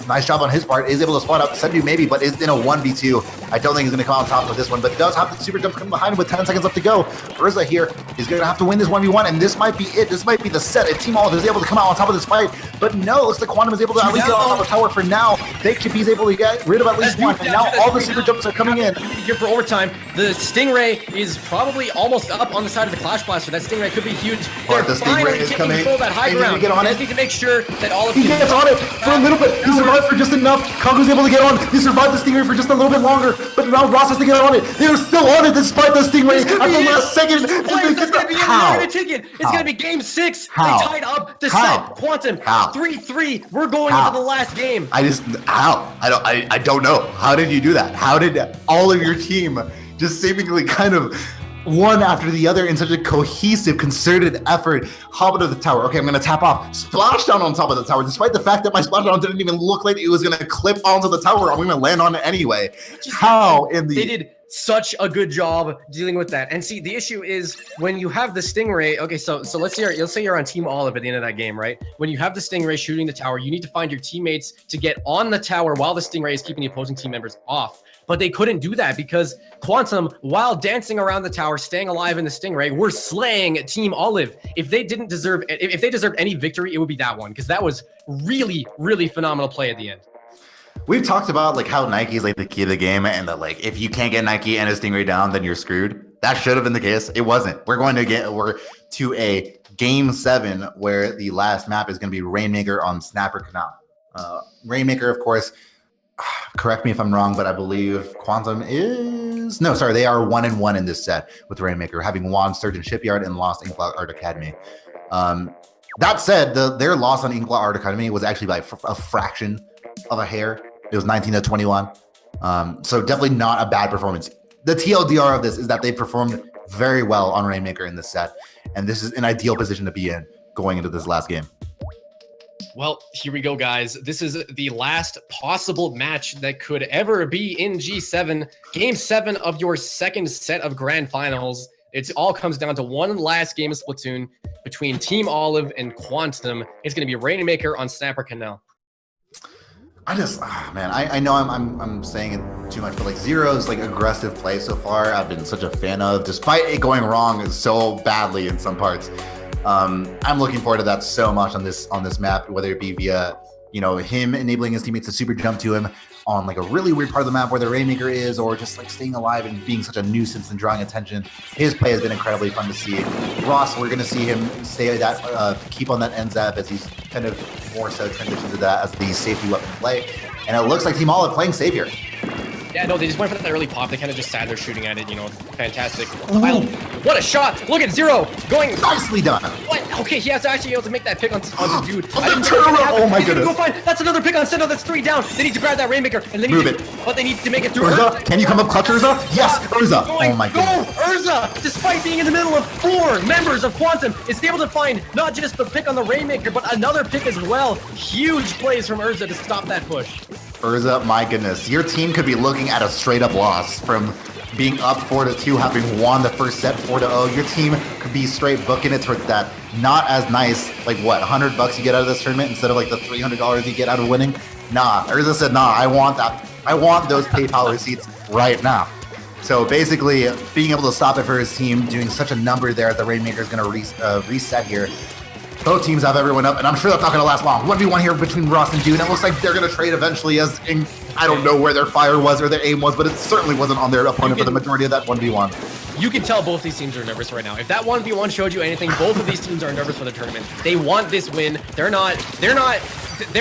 Nice job on his part. Is able to spot up Sendu maybe, but is in a 1v2. I don't think he's going to come out on top of this one, but he does have the super jump coming behind him with 10 seconds left to go. Urza here is going to have to win this 1v1, and this might be it. This might be the set. If Team Olive is able to come out on top of this fight, but no, it looks like Quantum is able to at least get on top of tower for now. Fake Chip is able to get rid of at least one, and now all the super jumps are coming in. Here for overtime, the Stingray is probably almost up on the side of the Clash Blaster. That Stingray could be huge. They're the Stingray is coming. Control that high ground. Get on they it. just need to make sure that all of he gets on it for a little bit. He survived for just enough. Kagu's able to get on. He survived the Stingray for just a little bit longer, but now Ross has to get on it. They're still on it despite the Stingray at the last second. It's going to be game 6. They tied up the set. Quantum 3-3. We're going into the last game. I don't know. How did you do that? How did all of your team just seemingly kind of one after the other in such a cohesive, concerted effort hop into the tower? Okay, I'm going to tap off. Splashdown on top of the tower, despite the fact that my splashdown didn't even look like it was going to clip onto the tower. I'm going to land on it anyway. They did such a good job dealing with that. And see, the issue is when you have the Stingray, okay, so let's say you're on Team Olive at the end of that game, right? When you have the Stingray shooting the tower, you need to find your teammates to get on the tower while the Stingray is keeping the opposing team members off. But they couldn't do that because Quantum, while dancing around the tower, staying alive in the Stingray, were slaying Team Olive. If they deserved any victory, it would be that one, because that was really, really phenomenal play at the end. We've talked about like how Nike is like the key of the game, and that like if you can't get Nike and a Stingray down, then you're screwed. That should have been the case. It wasn't. We're to a game 7 where the last map is going to be Rainmaker on Snapper Canal. Rainmaker, of course. Correct me if I'm wrong, but I believe Quantum is... No, sorry, they are 1-1 in this set with Rainmaker, having won Sturgeon Shipyard and lost Inkblot Art Academy. That said, their loss on Inkblot Art Academy was actually by a fraction of a hair. It was 19-21. So definitely not a bad performance. The TLDR of this is that they performed very well on Rainmaker in this set, and this is an ideal position to be in going into this last game. Well, here we go, guys. This is the last possible match that could ever be in G7. Game 7 of your second set of grand finals. It all comes down to one last game of Splatoon between Team Olive and Quantum. It's going to be Rainmaker on Snapper Canal. I know I'm saying it too much, but like Zero's like aggressive play so far, I've been such a fan of, despite it going wrong so badly in some parts. I'm looking forward to that so much on this map, whether it be via, him enabling his teammates to super jump to him on like a really weird part of the map where the Rainmaker is, or just like staying alive and being such a nuisance and drawing attention. His play has been incredibly fun to see. Ross, we're going to see him stay that, keep on that end zap as he's kind of more so transitioned to that as the safety weapon play. And it looks like Team Olive playing safe here. Yeah, no, they just went for that early pop. They kind of just sat there shooting at it, fantastic. What a shot! Look at Zero going. Nicely done. What? Okay, he has to actually able to make that pick on his dude. Oh my goodness. Go find. That's another pick on Sendo. That's 3 down. They need to grab that Rainmaker and they need but they need to make it through. Urza, can you come up clutch Urza? Yes, Urza. Oh my goodness. Urza, despite being in the middle of 4 members of Quantum, is able to find not just the pick on the Rainmaker, but another pick as well. Huge plays from Urza to stop that push. Urza, my goodness, your team could be looking at a straight-up loss from being up 4-2, having won the first set 4-0. Your team could be straight booking it towards that not as nice, like what, $100 you get out of this tournament instead of like the $300 you get out of winning? Nah, Urza said, nah, I want that. I want those PayPal receipts right now. So basically, being able to stop it for his team, doing such a number there as the Rainmaker is going to reset here. Both teams have everyone up, and I'm sure that's not going to last long. 1v1 here between Ross and Dude, and it looks like they're going to trade eventually as I don't know where their fire was or their aim was, but it certainly wasn't on their opponent for the majority of that 1v1. You can tell both these teams are nervous right now. If that 1v1 showed you anything, both of these teams are nervous for the tournament. They want this win. They're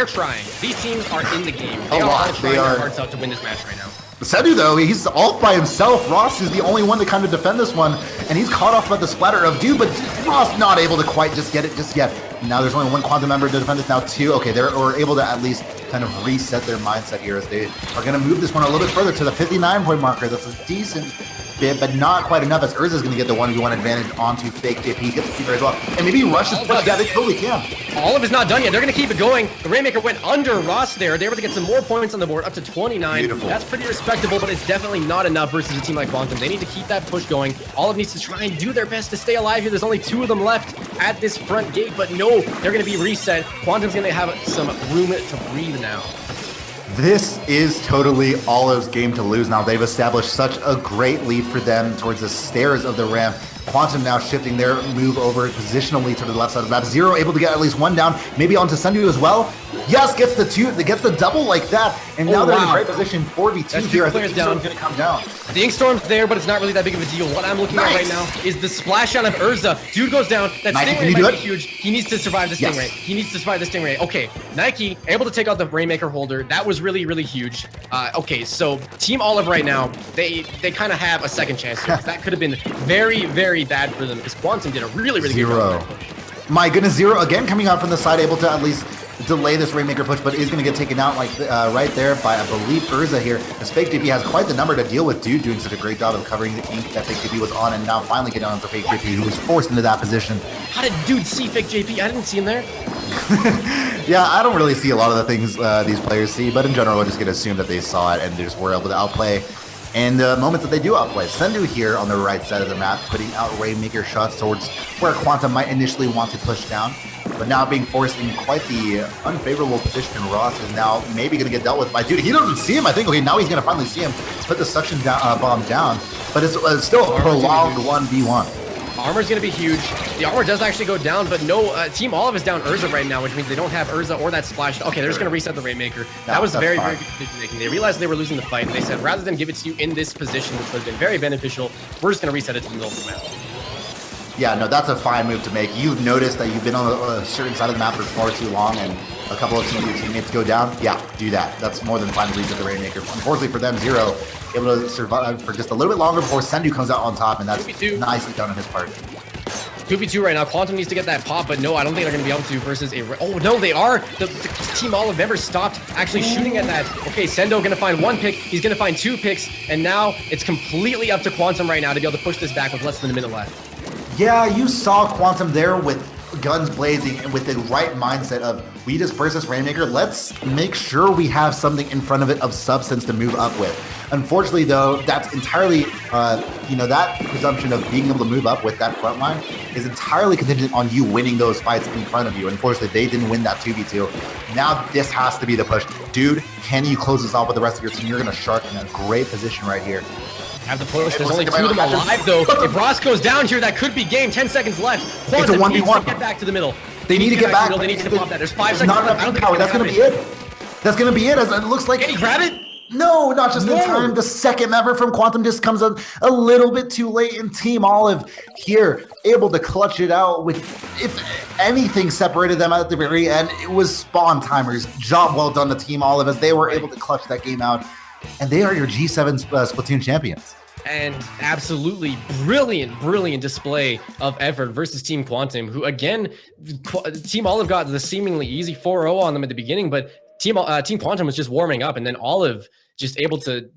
trying. These teams are in the game. They are all trying their hearts out to win this match right now. Sendu, though, he's off by himself. Ross is the only one to kind of defend this one, and he's caught off by the splatter of Dude, but Ross not able to quite just get it just yet. Now there's only one Quantum member to defend this, now two. Okay, they're able to at least kind of reset their mindset here as they are going to move this one a little bit further to the 59-point marker. That's a decent bit, but not quite enough, as Urza's going to get the 1v1 advantage onto Fake JP. He gets the secret as well, and maybe Rush is push. Yeah, they totally can. Olive is not done yet. They're going to keep it going. The Rainmaker went under Ross there. They were able to get some more points on the board, up to 29. Beautiful. That's pretty respectable, but it's definitely not enough versus a team like Quantum. They need to keep that push going. Olive needs to try and do their best to stay alive here. There's only two of them left at this front gate, but no, they're going to be reset. Quantum's going to have some room to breathe now. This is totally Olive's game to lose now. They've established such a great lead for them towards the stairs of the ramp. Quantum now shifting their move over positionally to the left side of the map. Zero able to get at least one down, maybe onto Sendu as well. Yes, gets the two, gets the double like that, and now they're in a great position. 4v2 here. I think Inkstorm's going to come down. The Inkstorm's there, but it's not really that big of a deal. What I'm looking at right now is the splashdown of Urza. Dude goes down. That Stingray might be huge. He needs to survive the Stingray. He needs to survive the Stingray. Okay, Nike able to take out the Rainmaker holder. That was really, really huge. Okay, so Team Olive right now, they kind of have a second chance here. That could have been very, very bad for them because Quantum did a really, really good job. My goodness, Zero again coming out from the side, able to at least delay this Rainmaker push, but is going to get taken out like right there by, I believe, Urza here. As Fake JP has quite the number to deal with. Dude doing such a great job of covering the ink that Fake JP was on, and now finally getting onto Fake JP, who was forced into that position. How did Dude see Fake JP? I didn't see him there. Yeah, I don't really see a lot of the things these players see, but in general, we're just going to assume that they saw it and they just were able to outplay. And the moments that they do outplay, Sendu here on the right side of the map, putting out Rainmaker shots towards where Quantum might initially want to push down, but now being forced in quite the unfavorable position. Ross is now maybe going to get dealt with by Dude. He doesn't see him. I think, okay, now he's going to finally see him put the suction bomb down, but it's still a prolonged 1v1. Armor's going to be huge. The armor does actually go down, but no, Team Olive is down Urza right now, which means they don't have Urza or that splash. Okay, they're just going to reset the Rainmaker. That was very, very good decision making. They realized they were losing the fight, and they said, rather than give it to you in this position, which would have been very beneficial, we're just going to reset it to the middle of the map. Yeah, no, that's a fine move to make. You've noticed that you've been on a certain side of the map for far too long, and a couple of your teammates go down. Yeah, do that. That's more than fine to reset the Rainmaker. Unfortunately for them, Zero able to survive for just a little bit longer before Sendu comes out on top, and that's nicely done on his part. 2v2 right now. Quantum needs to get that pop, but no, I don't think they're going to be able to versus a... Oh, no, they are. The Team Olive never stopped actually shooting at that. Okay, Sendo going to find one pick. He's going to find two picks, and now it's completely up to Quantum right now to be able to push this back with less than a minute left. Yeah, you saw Quantum there with guns blazing and with the right mindset of, we just burst this Rainmaker, let's make sure we have something in front of it of substance to move up with. Unfortunately, though, that's entirely, that presumption of being able to move up with that front line is entirely contingent on you winning those fights in front of you. Unfortunately, they didn't win that 2v2. Now this has to be the push. Dude, can you close this off with the rest of your team? You're going to shark in a great position right here. Have the push. There's only two of them alive, though. If Ross goes down here, that could be game. 10 seconds left. Quantum it's a 1v1. Get back to the middle. They need to get back. They need to pop that. There's 5 seconds left. I don't think power. That's going to be it. That's going to be it. As it looks like. Can he grab it? No, not just in time. The second member from Quantum just comes a little bit too late, and Team Olive here able to clutch it out with, if anything separated them at the very end, it was spawn timers. Job well done to Team Olive as they were able to clutch that game out, and they are your G7 Splatoon champions. And absolutely brilliant display of effort versus Team Quantum, who again, Team Olive got the seemingly easy 4-0 on them at the beginning, but Team Quantum was just warming up, and then Olive just able to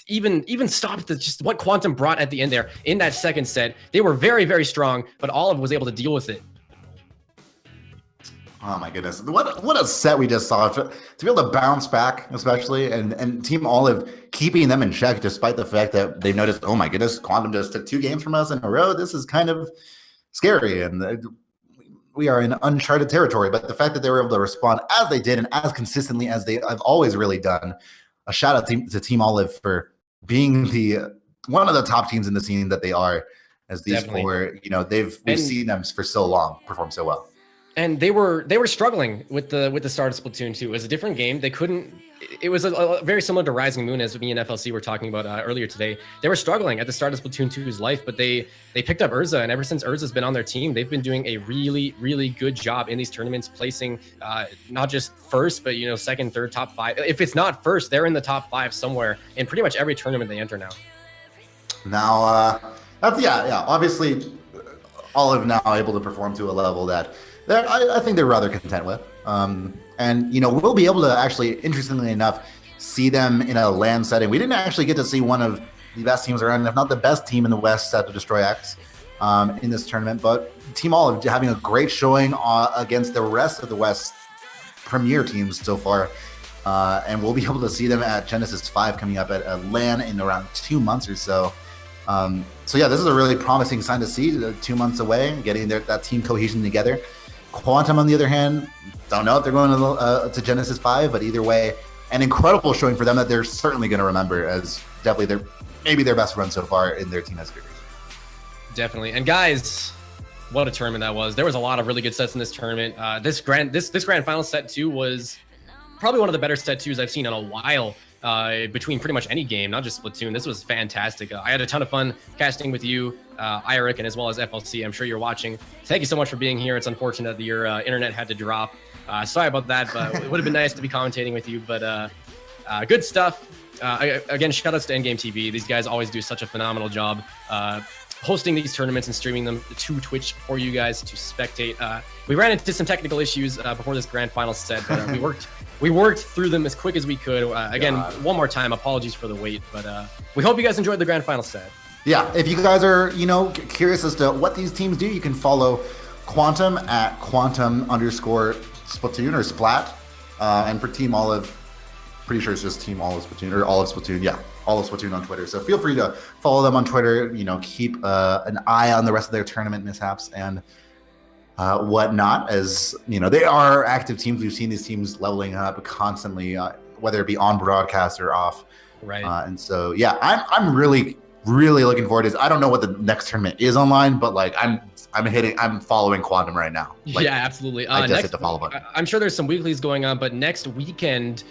even stop just what Quantum brought at the end there in that second set. They were very strong, but Olive was able to deal with it. Oh my goodness. What a set we just saw. To be able to bounce back, especially, and Team Olive keeping them in check despite the fact that they noticed, oh my goodness, Quantum just took 2 games from us in a row. This is kind of scary, and we are in uncharted territory. But the fact that they were able to respond as they did and as consistently as they have always really done, a shout out to Team Olive for being the one of the top teams in the scene that they are, as these Definitely. four, we've seen them for so long perform so well. And they were struggling with the start of Splatoon 2. It was a different game. They couldn't. It was a very similar to Rising Moon, as me and FLC were talking about earlier today. They were struggling at the start of Splatoon 2's life, but they picked up Urza, and ever since Urza's been on their team, they've been doing a really good job in these tournaments, placing not just first, but second, third, top 5. If it's not first, they're in the top 5 somewhere in pretty much every tournament they enter now. Now, that's obviously, Olive now able to perform to a level that I think they're rather content with. And we'll be able to actually, interestingly enough, see them in a LAN setting. We didn't actually get to see one of the best teams around, if not the best team in the West, set to Destroy X in this tournament. But Team Olive having a great showing against the rest of the West premier teams so far. And we'll be able to see them at Genesis 5 coming up at a LAN in around 2 months or so. So yeah, this is a really promising sign to see. 2 months away, getting that team cohesion together. Quantum, on the other hand, don't know if they're going to Genesis 5, but either way, an incredible showing for them that they're certainly going to remember as definitely maybe their best run so far in their team history. Definitely. And guys, what a tournament that was. There was a lot of really good sets in this tournament. This grand final set 2 was probably one of the better set 2s I've seen in a while. Between pretty much any game, not just Splatoon. This was fantastic. I had a ton of fun casting with you, Iric, and as well as FLC. I'm sure you're watching. Thank you so much for being here. It's unfortunate that your internet had to drop. Sorry about that, but it would have been nice to be commentating with you. But good stuff. Again, shout outs to Endgame TV. These guys always do such a phenomenal job hosting these tournaments and streaming them to Twitch for you guys to spectate. We ran into some technical issues before this grand final set, but we worked through them as quick as we could. Again, one more time, apologies for the wait, but we hope you guys enjoyed the grand final set. Yeah, if you guys are, curious as to what these teams do, you can follow Quantum at Quantum_Splatoon or Splat. And for Team Olive, pretty sure it's just Team Olive Splatoon or Olive Splatoon. Yeah, Olive Splatoon on Twitter. So feel free to follow them on Twitter, keep an eye on the rest of their tournament mishaps and whatnot, as they are active teams. We've seen these teams leveling up constantly, whether it be on broadcast or off. Right. And so, yeah, I'm really looking forward to this. I don't know what the next tournament is online, but like I'm following Quantum right now. Like, yeah, absolutely. I just hit the follow button. I'm sure there's some weeklies going on, but next weekend,